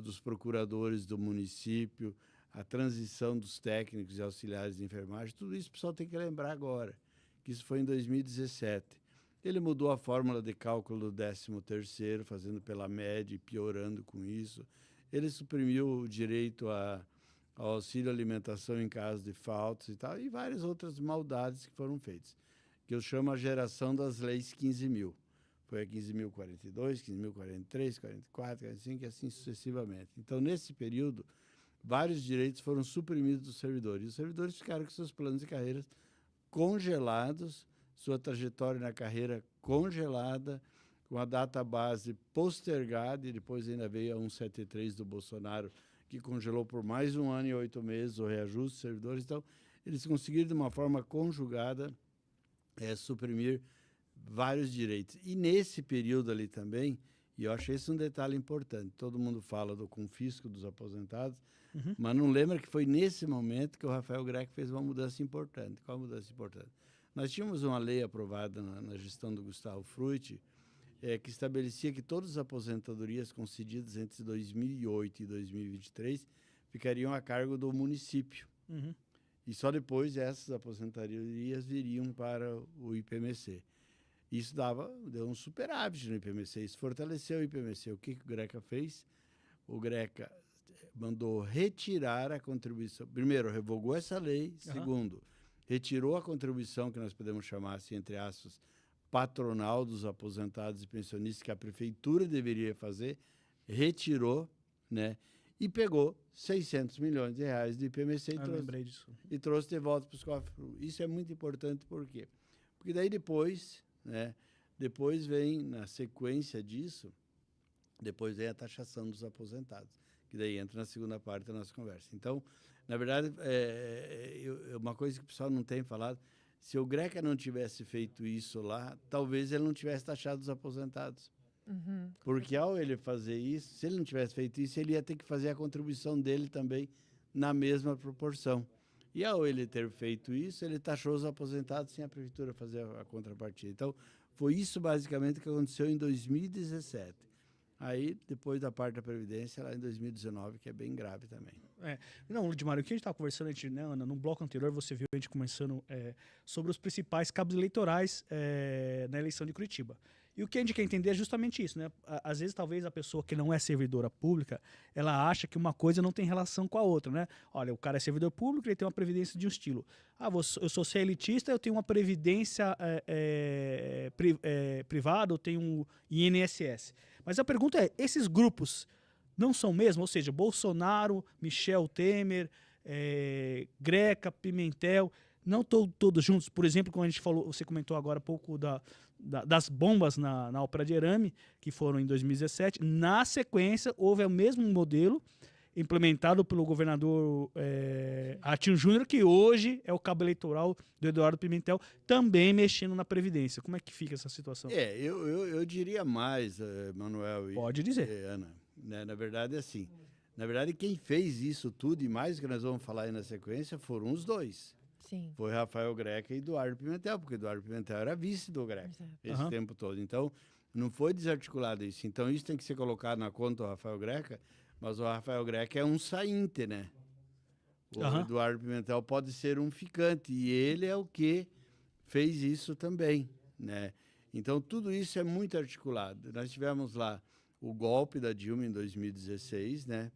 dos procuradores do município, a transição dos técnicos e auxiliares de enfermagem, tudo isso o pessoal tem que lembrar agora, que isso foi em 2017. Ele mudou a fórmula de cálculo do 13º, fazendo pela média e piorando com isso. Ele suprimiu o direito ao auxílio alimentação em caso de faltas e tal, e várias outras maldades que foram feitas, que eu chamo a geração das leis 15.000. Foi a 15.042, 15.043, 44, 45 e assim sucessivamente. Então, nesse período, vários direitos foram suprimidos dos servidores. E os servidores ficaram com seus planos de carreiras congelados, sua trajetória na carreira congelada, com a data base postergada, e depois ainda veio a 173 do Bolsonaro, que congelou por mais 1 ano e 8 meses o reajuste dos servidores. Então, eles conseguiram, de uma forma conjugada, suprimir vários direitos. E nesse período ali também, e eu achei esse um detalhe importante, todo mundo fala do confisco dos aposentados, mas não lembra que foi nesse momento que o Rafael Greco fez uma mudança importante. Qual a mudança importante? Nós tínhamos uma lei aprovada na gestão do Gustavo Frutti, que estabelecia que todas as aposentadorias concedidas entre 2008 e 2023 ficariam a cargo do município. E só depois essas aposentadorias viriam para o IPMC. Isso deu um superávit no IPMC, isso fortaleceu o IPMC. O que o Greca fez? O Greca mandou retirar a contribuição. Primeiro, revogou essa lei. Segundo, retirou a contribuição, que nós podemos chamar, assim, entre aspas, patronal dos aposentados e pensionistas, que a prefeitura deveria fazer, retirou, né? E pegou 600 milhões de reais do IPMC e trouxe de volta para os cofres. Isso é muito importante, por quê? Porque daí depois, né? Depois vem, na sequência disso, depois vem a taxação dos aposentados, que daí entra na segunda parte da nossa conversa. Então, na verdade, uma coisa que o pessoal não tem falado, se o Greca não tivesse feito isso lá, talvez ele não tivesse taxado os aposentados. Porque ao ele fazer isso, se ele não tivesse feito isso, ele ia ter que fazer a contribuição dele também na mesma proporção. E ao ele ter feito isso, ele taxou os aposentados sem a prefeitura fazer a contrapartida. Então, foi isso basicamente que aconteceu em 2017. Aí, depois da parte da Previdência, lá em 2019, que é bem grave também. Não, Ludmar, o que a gente estava conversando, né, Ana, no bloco anterior você viu a gente começando sobre os principais cabos eleitorais na eleição de Curitiba. E o que a gente quer entender é justamente isso, né? Às vezes, talvez a pessoa que não é servidora pública, ela acha que uma coisa não tem relação com a outra, né? Olha, o cara é servidor público, ele tem uma previdência de um estilo. Eu sou elitista, eu tenho uma previdência privada, eu tenho um INSS. Mas a pergunta é, esses grupos não são mesmo? Ou seja, Bolsonaro, Michel Temer, Greca, Pimentel, não todos juntos? Por exemplo, como a gente falou, você comentou agora há pouco das bombas na Ópera de Arame, que foram em 2017. Na sequência, houve o mesmo modelo implementado pelo governador Ratinho Júnior, que hoje é o cabo eleitoral do Eduardo Pimentel, também mexendo na Previdência. Como é que fica essa situação? Eu diria mais, Manuel Pode dizer. Ana. Né? Na verdade, assim, quem fez isso tudo, e mais que nós vamos falar aí na sequência, foram os dois. Sim. Foi Rafael Greca e Eduardo Pimentel, porque Eduardo Pimentel era vice do Greca esse tempo todo. Então, não foi desarticulado isso. Então, isso tem que ser colocado na conta do Rafael Greca, mas o Rafael Greca é um saínte, né? O Eduardo Pimentel pode ser um ficante, e ele é o que fez isso também, né? Então, tudo isso é muito articulado. Nós tivemos lá o golpe da Dilma em 2016, né?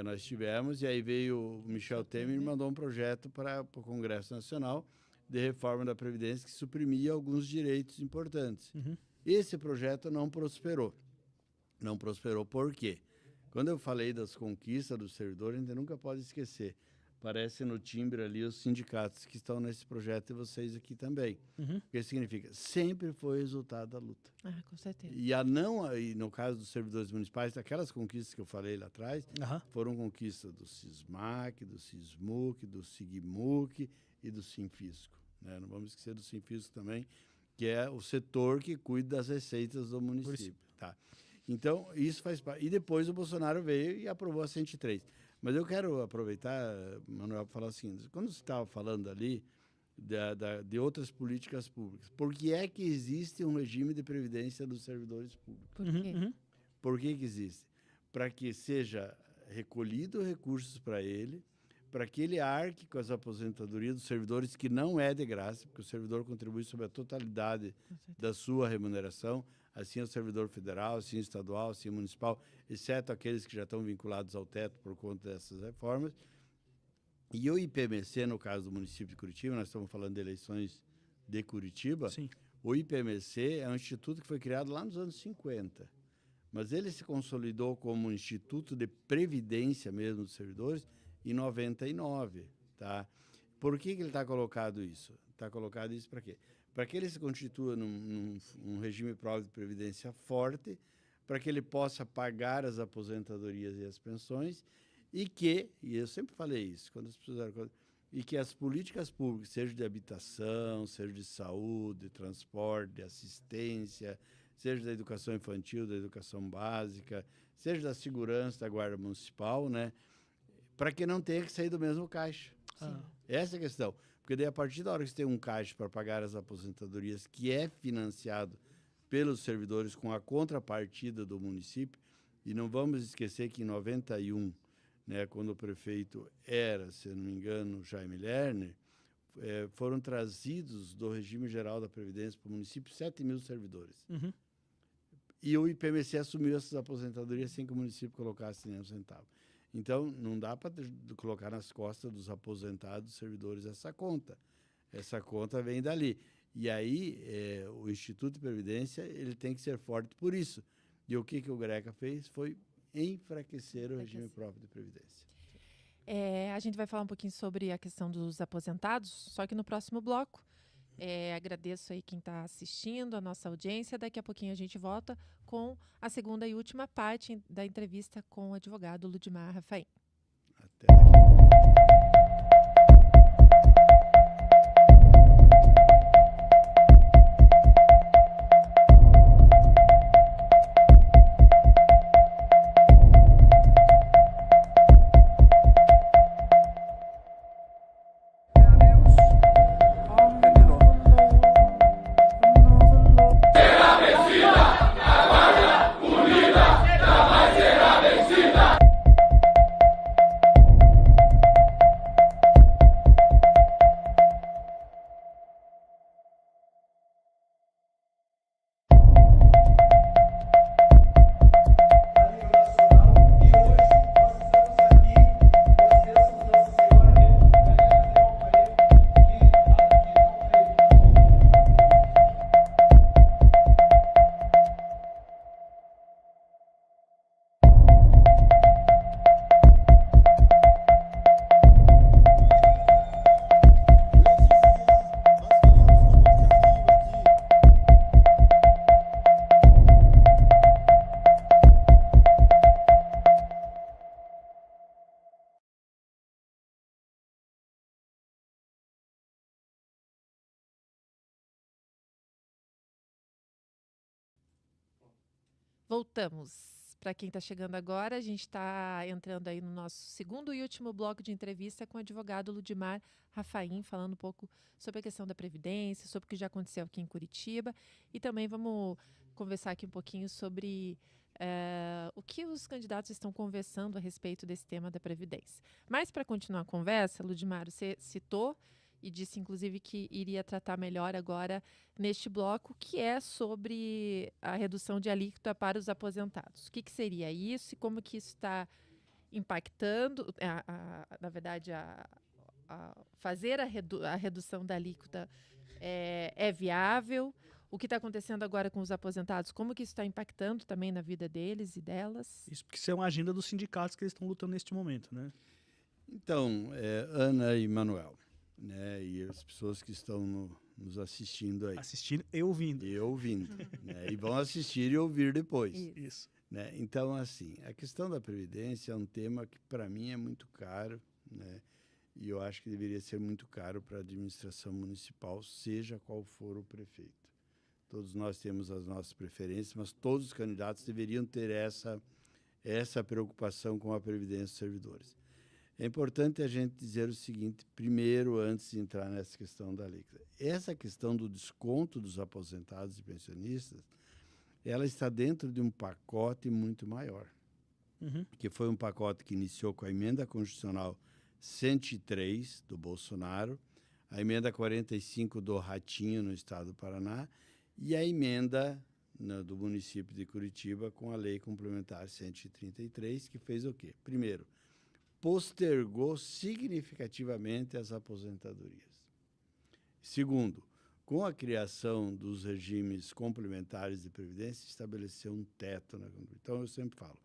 Nós tivemos, e aí veio o Michel Temer e mandou um projeto para o Congresso Nacional de reforma da Previdência que suprimia alguns direitos importantes. Esse projeto não prosperou. Não prosperou por quê? Quando eu falei das conquistas do servidor, a gente nunca pode esquecer. Parece no timbre ali os sindicatos que estão nesse projeto e vocês aqui também. O que significa? Sempre foi resultado da luta. Com certeza. E no caso dos servidores municipais, aquelas conquistas que eu falei lá atrás, foram conquistas do SISMAC, do SISMUC, do SIGMUC e do Sinfisco. Né? Não vamos esquecer do Sinfisco também, que é o setor que cuida das receitas do município. Tá? Então, isso faz parte. E depois o Bolsonaro veio e aprovou a 103. Mas eu quero aproveitar, Manuel, para falar assim, quando você estava falando ali de outras políticas públicas, por que é que existe um regime de previdência dos servidores públicos? Por quê? Por que existe? Para que seja recolhido recursos para ele, para que ele arque com as aposentadorias dos servidores, que não é de graça, porque o servidor contribui sobre a totalidade da sua remuneração, assim o servidor federal, assim o estadual, assim o municipal, exceto aqueles que já estão vinculados ao teto por conta dessas reformas. E o IPMC, no caso do município de Curitiba, nós estamos falando de eleições de Curitiba, o IPMC é um instituto que foi criado lá nos anos 50, mas ele se consolidou como um instituto de previdência mesmo dos servidores em 99, tá? Por que ele está colocado isso? Está colocado isso para quê? Para que ele se constitua num regime próprio de previdência forte, para que ele possa pagar as aposentadorias e as pensões, e eu sempre falei isso, quando as pessoas e que as políticas públicas, seja de habitação, seja de saúde, de transporte, de assistência, seja da educação infantil, da educação básica, seja da segurança, da guarda municipal, né, para que não tenha que sair do mesmo caixa. Essa é a questão. Porque daí, a partir da hora que você tem um caixa para pagar as aposentadorias, que é financiado pelos servidores com a contrapartida do município, e não vamos esquecer que em 91, né, quando o prefeito era, se não me engano, Jaime Lerner, foram trazidos do regime geral da Previdência para o município 7 mil servidores. E o IPMC assumiu essas aposentadorias sem que o município colocasse nenhum centavo. Então, não dá para colocar nas costas dos aposentados servidores essa conta. Essa conta vem dali. E aí, o Instituto de Previdência ele tem que ser forte por isso. E o que o Greca fez foi enfraquecer o regime próprio de Previdência. A gente vai falar um pouquinho sobre a questão dos aposentados, só que no próximo bloco. Agradeço aí quem está assistindo, a nossa audiência. Daqui a pouquinho a gente volta com a segunda e última parte da entrevista com o advogado Ludmar Rafaim. Até daqui. Voltamos. Para quem está chegando agora, a gente está entrando aí no nosso segundo e último bloco de entrevista com o advogado Ludimar Rafaim, falando um pouco sobre a questão da Previdência, sobre o que já aconteceu aqui em Curitiba, e também vamos conversar aqui um pouquinho sobre o que os candidatos estão conversando a respeito desse tema da Previdência. Mas, para continuar a conversa, Ludimar, você citou e disse, inclusive, que iria tratar melhor agora neste bloco, que é sobre a redução de alíquota para os aposentados. O que seria isso e como que isso está impactando, na verdade, fazer a redução da alíquota é viável? O que está acontecendo agora com os aposentados, como que isso está impactando também na vida deles e delas? Isso porque isso é uma agenda dos sindicatos que eles estão lutando neste momento, né? Então, Ana e Manuel, né, e as pessoas que estão nos assistindo aí. Assistindo e ouvindo. E ouvindo. Né, e vão assistir e ouvir depois. Isso. Né? Então, assim, a questão da Previdência é um tema que, para mim, é muito caro, né? E eu acho que deveria ser muito caro para a administração municipal, seja qual for o prefeito. Todos nós temos as nossas preferências, mas todos os candidatos deveriam ter essa preocupação com a Previdência dos servidores. É importante a gente dizer o seguinte, primeiro, antes de entrar nessa questão da alíquota. Essa questão do desconto dos aposentados e pensionistas, ela está dentro de um pacote muito maior, que foi um pacote que iniciou com a emenda constitucional 103 do Bolsonaro, a emenda 45 do Ratinho no estado do Paraná e a emenda do município de Curitiba com a lei complementar 133, que fez o quê? Primeiro, postergou significativamente as aposentadorias. Segundo, com a criação dos regimes complementares de previdência, estabeleceu um teto na contribuição. Então, eu sempre falo,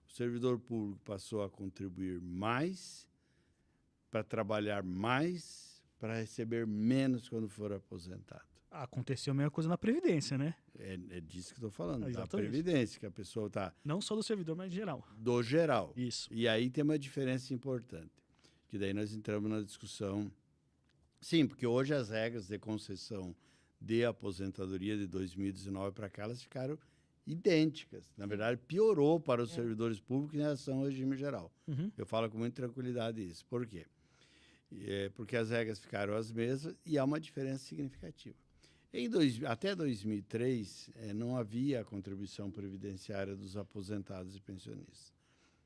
o servidor público passou a contribuir mais, para trabalhar mais, para receber menos quando for aposentado. Aconteceu a mesma coisa na Previdência, né? É disso que estou falando, da Exatamente. Previdência, que a pessoa está... Não só do servidor, mas em geral. Do geral. Isso. E aí tem uma diferença importante, que daí nós entramos na discussão. Sim, porque hoje as regras de concessão de aposentadoria de 2019 para cá, elas ficaram idênticas. Na verdade, piorou para os servidores públicos em relação ao regime geral. Eu falo com muita tranquilidade isso. Por quê? Porque as regras ficaram as mesmas e há uma diferença significativa. Até 2003, não havia a contribuição previdenciária dos aposentados e pensionistas.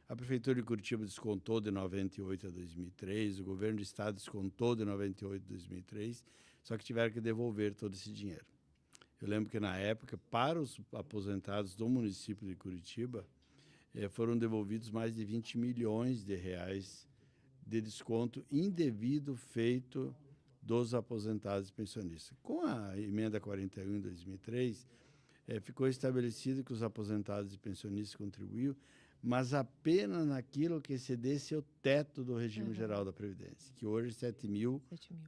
A Prefeitura de Curitiba descontou de 98 a 2003, o Governo do Estado descontou de 98 a 2003, só que tiveram que devolver todo esse dinheiro. Eu lembro que, na época, para os aposentados do município de Curitiba, foram devolvidos mais de 20 milhões de reais de desconto indevido feito dos aposentados e pensionistas. Com a emenda 41 em 2003, ficou estabelecido que os aposentados e pensionistas contribuíam, mas apenas naquilo que excedesse o teto do regime geral da Previdência, que hoje é R$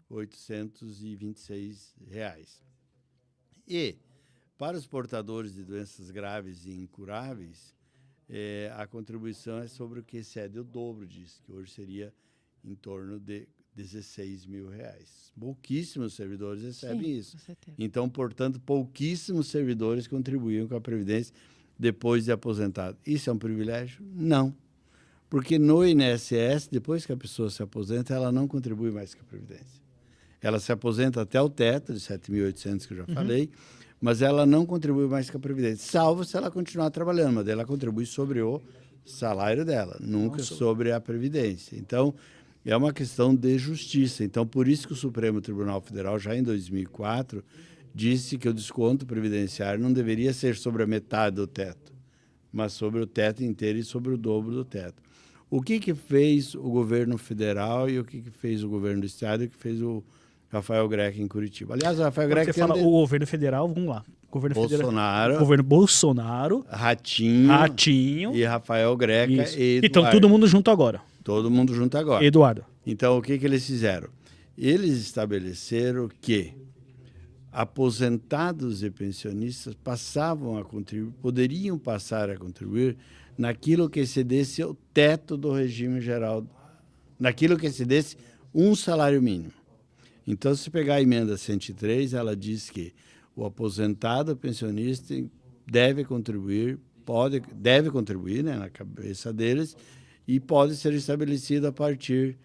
7.826. E, para os portadores de doenças graves e incuráveis, a contribuição é sobre o que excede o dobro disso, que hoje seria em torno de R$16 mil. Pouquíssimos servidores recebem isso. Então, portanto, pouquíssimos servidores contribuíam com a Previdência depois de aposentado. Isso é um privilégio? Não. Porque no INSS, depois que a pessoa se aposenta, ela não contribui mais com a Previdência. Ela se aposenta até o teto de 7.800 que eu já falei, mas ela não contribui mais com a Previdência, salvo se ela continuar trabalhando, mas ela contribui sobre o salário dela, nunca sobre a Previdência. Então, é uma questão de justiça. Então, por isso que o Supremo Tribunal Federal, já em 2004, disse que o desconto previdenciário não deveria ser sobre a metade do teto, mas sobre o teto inteiro e sobre o dobro do teto. O que fez o governo federal e o que fez o governo do estado e o que fez o Rafael Greca em Curitiba? Aliás, o Rafael Greca... Você fala o governo federal, vamos lá. Governo Bolsonaro, Ratinho e Rafael Greca e Eduardo. Então, todo mundo junto agora. Todo mundo junto agora. Eduardo. Então, o que eles fizeram? Eles estabeleceram que aposentados e pensionistas poderiam passar a contribuir naquilo que excedesse o teto do regime geral, naquilo que excedesse um salário mínimo. Então, se pegar a emenda 103, ela diz que o aposentado pensionista deve contribuir deve contribuir, né, na cabeça deles, e pode ser estabelecido a partir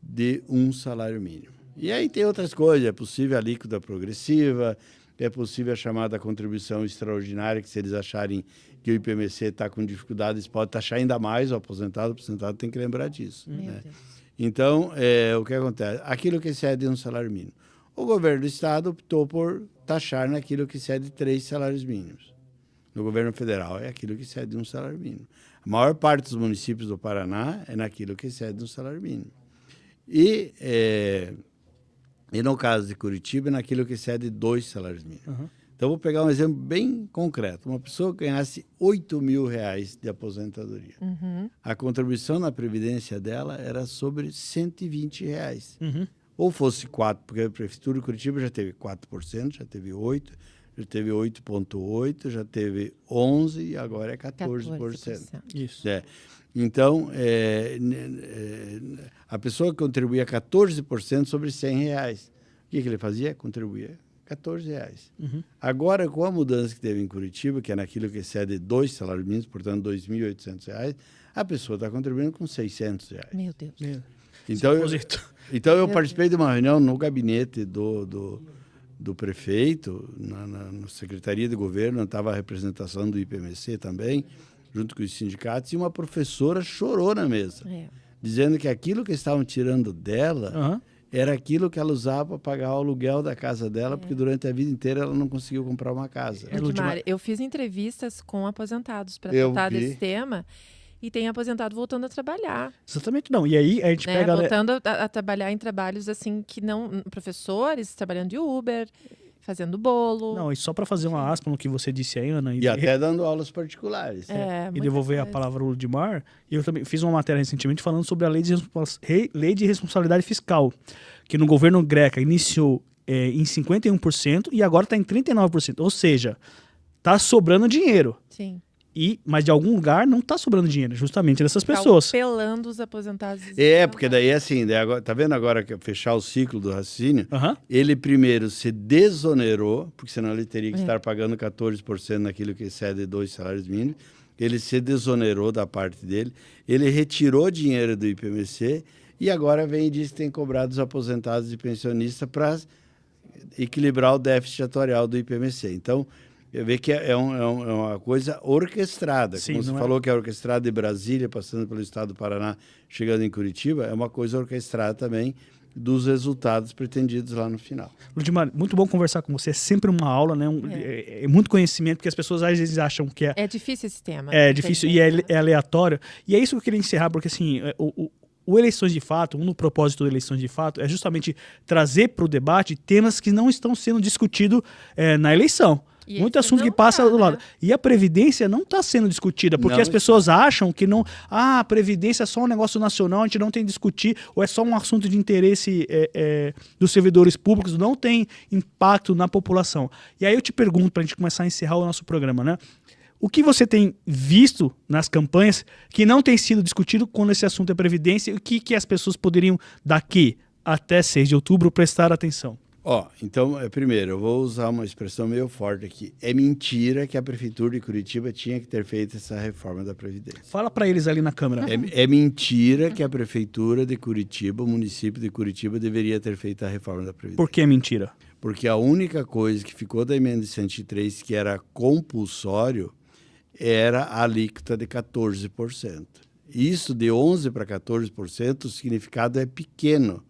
de um salário mínimo. E aí tem outras coisas, é possível a alíquota progressiva, é possível a chamada contribuição extraordinária, que se eles acharem que o IPMC está com dificuldades, pode taxar ainda mais o aposentado tem que lembrar disso. Né? Então, o que acontece? Aquilo que excede um salário mínimo. O governo do estado optou por taxar naquilo que excede 3 salários mínimos. No governo federal é aquilo que excede um salário mínimo. A maior parte dos municípios do Paraná é naquilo que excede um salário mínimo. E no caso de Curitiba, é naquilo que excede 2 salários mínimos. Uhum. Então, vou pegar um exemplo bem concreto. Uma pessoa que ganhasse R$8.000 de aposentadoria. Uhum. A contribuição na Previdência dela era sobre R$120. Uhum. Ou fosse 4%, porque a Prefeitura de Curitiba já teve 4%, já teve 8%, já teve 8,8%, já teve 11% e agora é 14%. Isso. Então, a pessoa contribuía 14% sobre R$100. O que ele fazia? Contribuía R$14. Uhum. Agora, com a mudança que teve em Curitiba, que é naquilo que excede 2 salários mínimos, portanto, R$2.800, a pessoa está contribuindo com R$600. Meu Deus. Então, eu participei de uma reunião no gabinete do prefeito, na Secretaria de Governo, estava a representação do IPMC também, junto com os sindicatos, e uma professora chorou na mesa, dizendo que aquilo que estavam tirando dela era aquilo que ela usava para pagar o aluguel da casa dela, porque durante a vida inteira ela não conseguiu comprar uma casa. Ludmar, eu fiz entrevistas com aposentados para tratar desse tema, e tem aposentado voltando a trabalhar. Exatamente, não. E aí a gente pega... Voltando a trabalhar em trabalhos assim que não... Professores trabalhando de Uber, fazendo bolo. Não, e só para fazer uma aspa no que você disse aí, Ana... E até dando aulas particulares. E devolver a palavra ao Ludmar, eu também fiz uma matéria recentemente falando sobre a lei de responsabilidade fiscal, que no governo Greca iniciou em 51% e agora está em 39%. Ou seja, está sobrando dinheiro. Sim. Mas de algum lugar não está sobrando dinheiro, justamente dessas pessoas. Pelando os aposentados. Porque daí assim, tá vendo agora que fechar o ciclo do raciocínio? Ele primeiro se desonerou, porque senão ele teria que estar pagando 14% naquilo que excede 2 salários mínimos. Ele se desonerou da parte dele, ele retirou dinheiro do IPMC e agora vem e diz que tem cobrado os aposentados e pensionistas para equilibrar o déficit atuarial do IPMC. Então, eu vejo que é uma coisa orquestrada. Sim, como você falou que é orquestrada de Brasília, passando pelo estado do Paraná, chegando em Curitiba, é uma coisa orquestrada também dos resultados pretendidos lá no final. Ludmar, muito bom conversar com você. É sempre uma aula, né? É muito conhecimento, porque as pessoas às vezes acham que é difícil esse tema. É difícil e é aleatório. E é isso que eu queria encerrar, porque assim, o Eleições de Fato, um do propósito do Eleições de Fato é justamente trazer para o debate temas que não estão sendo discutidos na eleição. Muito assunto que passa do lado. E a Previdência não está sendo discutida, porque as pessoas acham que não... a Previdência é só um negócio nacional, a gente não tem que discutir, ou é só um assunto de interesse dos servidores públicos, não tem impacto na população. E aí eu te pergunto, para a gente começar a encerrar o nosso programa, né? O que você tem visto nas campanhas que não tem sido discutido quando esse assunto é Previdência e o que as pessoas poderiam, daqui até 6 de outubro, prestar atenção? Então, primeiro, eu vou usar uma expressão meio forte aqui. É mentira que a Prefeitura de Curitiba tinha que ter feito essa reforma da Previdência. Fala para eles ali na Câmara. É mentira que a Prefeitura de Curitiba, o município de Curitiba, deveria ter feito a reforma da Previdência. Por que mentira? Porque a única coisa que ficou da emenda de 103, que era compulsório, era a alíquota de 14%. Isso de 11% para 14%, o significado é pequeno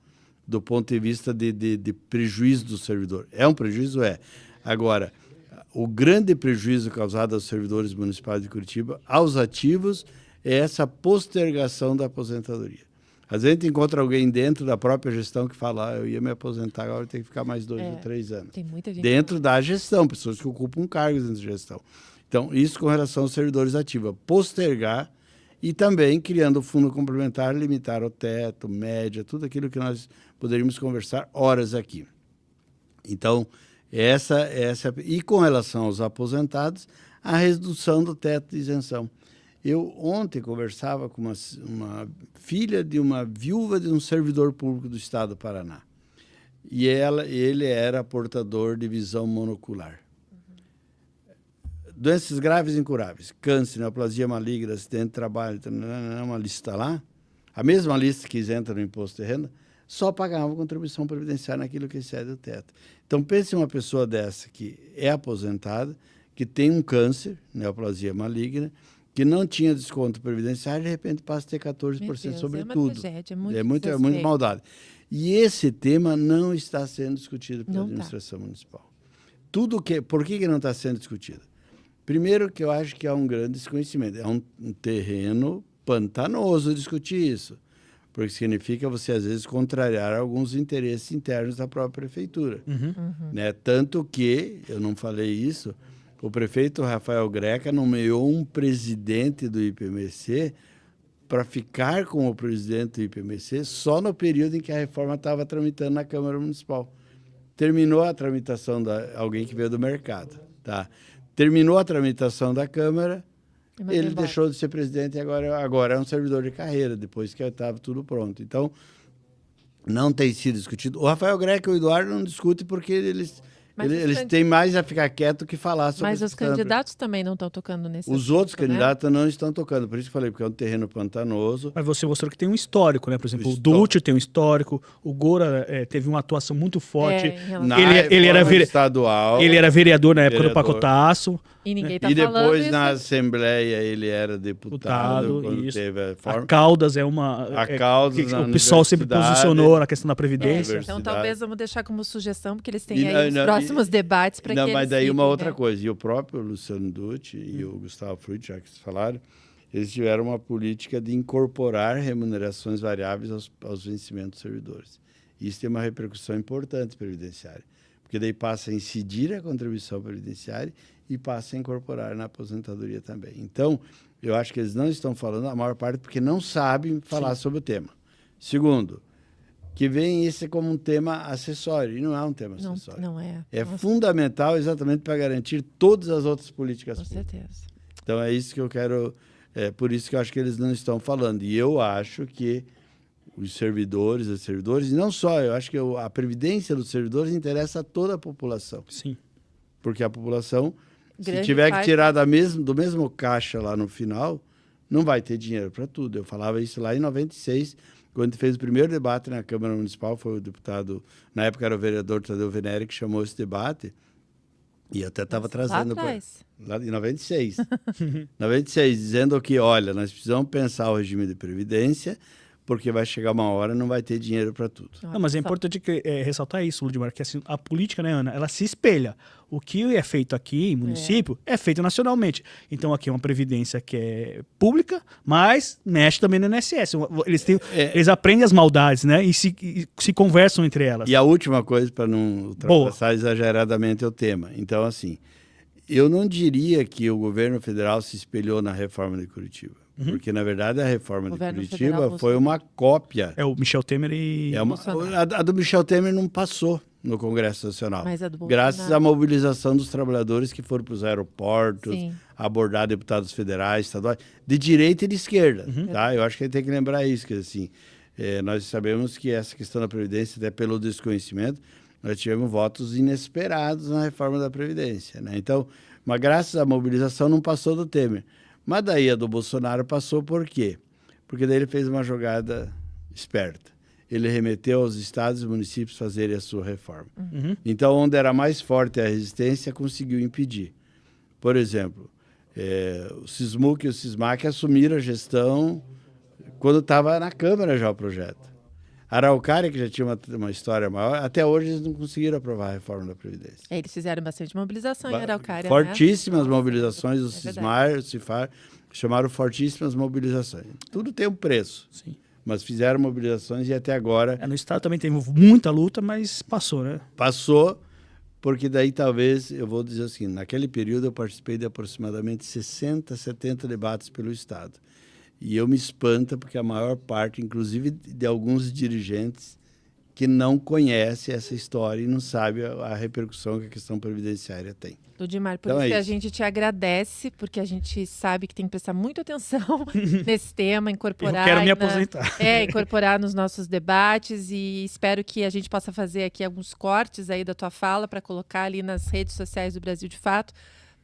do ponto de vista de prejuízo do servidor. É um prejuízo? É. Agora, o grande prejuízo causado aos servidores municipais de Curitiba, aos ativos, é essa postergação da aposentadoria. Às vezes a gente encontra alguém dentro da própria gestão que fala, eu ia me aposentar, agora eu tenho que ficar mais 2 ou 3 anos. Tem muita gente dentro da gestão, pessoas que ocupam cargos dentro da gestão. Então, isso com relação aos servidores ativos. Postergar e também criando o fundo complementar, limitar o teto, média, tudo aquilo que nós poderíamos conversar horas aqui. Então, essa e com relação aos aposentados, a redução do teto de isenção. Eu ontem conversava com uma filha de uma viúva de um servidor público do estado do Paraná. E ele era portador de visão monocular. Doenças graves e incuráveis. Câncer, neoplasia maligna, acidente de trabalho, uma lista lá. A mesma lista que isenta no imposto de renda, só pagava contribuição previdenciária naquilo que excede o teto. Então, pense em uma pessoa dessa que é aposentada, que tem um câncer, neoplasia maligna, que não tinha desconto previdenciário, de repente passa a ter 14% sobre tudo. Tragédia, É muito maldade. E esse tema não está sendo discutido pela administração municipal. Por que não está sendo discutido? Primeiro, que eu acho que há um grande desconhecimento. É um terreno pantanoso discutir isso, porque significa você, às vezes, contrariar alguns interesses internos da própria prefeitura. Né? Tanto que, eu não falei isso, o prefeito Rafael Greca nomeou um presidente do IPMC para ficar como presidente do IPMC só no período em que a reforma estava tramitando na Câmara Municipal. Terminou a tramitação alguém que veio do mercado. Tá? Terminou a tramitação da Câmara, ele deixou de ser presidente e agora é um servidor de carreira, depois que estava tudo pronto. Então, não tem sido discutido. O Rafael Greca e o Eduardo não discutem porque eles têm mais a ficar quieto que falar sobre isso. Mas os candidatos também não estão tocando nesse Os outros candidatos não estão tocando, por isso que eu falei, porque é um terreno pantanoso. Mas você mostrou que tem um histórico, né? Por exemplo, o Dutti tem um histórico, o Gora teve uma atuação muito forte. Ele era vereador na época do pacotaço. E ninguém tá E depois, falando na isso. Assembleia, ele era deputado quando isso. teve a reforma. A Caldas é uma... o pessoal sempre posicionou na questão da Previdência. Então, talvez vamos deixar como sugestão, porque eles têm aí os próximos debates para que eles mas daí fiquem, uma outra né? coisa. E o próprio Luciano Dutti e o Gustavo Frutti, já que vocês falaram, eles tiveram uma política de incorporar remunerações variáveis aos vencimentos dos servidores. Isso tem uma repercussão importante previdenciária, porque daí passa a incidir a contribuição previdenciária e passa a incorporar na aposentadoria também. Então, eu acho que eles não estão falando, a maior parte, porque não sabem falar sobre o tema. Segundo, que vem esse como um tema acessório, e não é um tema acessório. Não é. É fundamental exatamente para garantir todas as outras políticas públicas. Com certeza. Então, é isso que eu quero... É por isso que eu acho que eles não estão falando. E eu acho que os servidores, e não só, eu acho que a previdência dos servidores interessa a toda a população. Sim. Porque a população, se Grande tiver que parte. tirar do mesmo caixa lá no final, não vai ter dinheiro para tudo. Eu falava isso lá em 96, quando fez o primeiro debate na Câmara Municipal, foi o deputado, na época era o vereador Tadeu Venere, que chamou esse debate, e eu até estava trazendo... Lá em 96. 96, dizendo que, olha, nós precisamos pensar o regime de previdência, porque vai chegar uma hora e não vai ter dinheiro para tudo. Não, mas é importante ressaltar isso, Ludmar, que assim, a política, né, Ana, ela se espelha. O que é feito aqui em município é feito nacionalmente. Então, aqui é uma previdência que é pública, mas mexe também no INSS. Eles aprendem as maldades, né, e se conversam entre elas. E a última coisa, para não ultrapassar exageradamente o tema. Então, assim, eu não diria que o governo federal se espelhou na reforma de Curitiba. Porque, na verdade, a reforma de Curitiba foi uma cópia. É o Michel Temer e... A do Michel Temer não passou no Congresso Nacional. Mas a do Bolsonaro... Graças à mobilização dos trabalhadores que foram para os aeroportos, abordar deputados federais, estaduais, de direita e de esquerda. Tá? Eu acho que a gente tem que lembrar isso, que assim, nós sabemos que essa questão da Previdência, até pelo desconhecimento, nós tivemos votos inesperados na reforma da Previdência. Né? Então, mas graças à mobilização não passou do Temer. Mas daí a do Bolsonaro passou por quê? Porque daí ele fez uma jogada esperta. Ele remeteu aos estados e municípios fazerem a sua reforma. Então, onde era mais forte a resistência, conseguiu impedir. Por exemplo, o Sismuc e o Sismac assumiram a gestão quando estava na Câmara já o projeto. Araucária, que já tinha uma história maior, até hoje eles não conseguiram aprovar a reforma da Previdência. Eles fizeram bastante mobilização em Araucária. Fortíssimas né? mobilizações, o Cismar, o Cifar, chamaram fortíssimas mobilizações. Tudo tem um preço. Sim. Mas fizeram mobilizações e até agora... No Estado também teve muita luta, mas passou, né? Passou, porque daí talvez, eu vou dizer assim, naquele período eu participei de aproximadamente 60, 70 debates pelo Estado. E eu me espanta porque a maior parte, inclusive de alguns dirigentes, que não conhece essa história e não sabe a repercussão que a questão previdenciária tem. Ludmar, por Então isso que é a isso. gente te agradece, porque a gente sabe que tem que prestar muita atenção nesse tema, incorporar... Eu quero me aposentar. Incorporar nos nossos debates e espero que a gente possa fazer aqui alguns cortes aí da tua fala para colocar ali nas redes sociais do Brasil de Fato,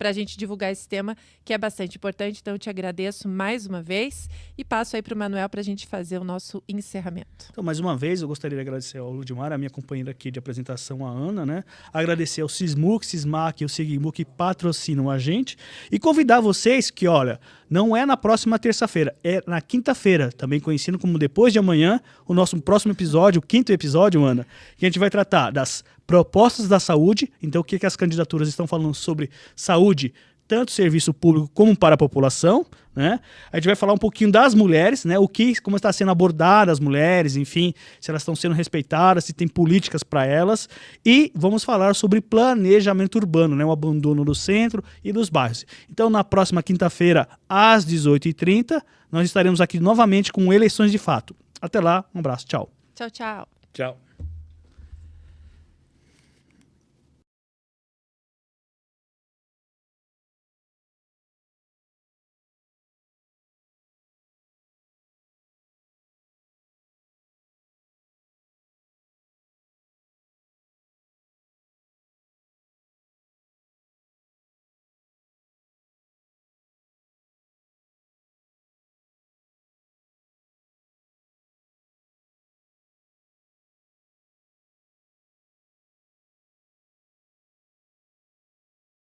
para a gente divulgar esse tema, que é bastante importante. Então, eu te agradeço mais uma vez e passo aí para o Manuel para a gente fazer o nosso encerramento. Então, mais uma vez, eu gostaria de agradecer ao Ludmar, a minha companheira aqui de apresentação, a Ana, né? Agradecer ao Sismuc, Sismac e o Sigmu que patrocinam a gente e convidar vocês que, olha, não é na próxima terça-feira, é na quinta-feira, também conhecido como depois de amanhã, o nosso próximo episódio, o 5º episódio, Ana, que a gente vai tratar das propostas da saúde. Então, o que as candidaturas estão falando sobre saúde, tanto serviço público como para a população, né? A gente vai falar um pouquinho das mulheres, né? Como está sendo abordada as mulheres, enfim, se elas estão sendo respeitadas, se tem políticas para elas. E vamos falar sobre planejamento urbano, né? O abandono do centro e dos bairros. Então, na próxima quinta-feira, às 18h30, nós estaremos aqui novamente com Eleições de Fato. Até lá, um abraço, tchau. Tchau, tchau. Tchau.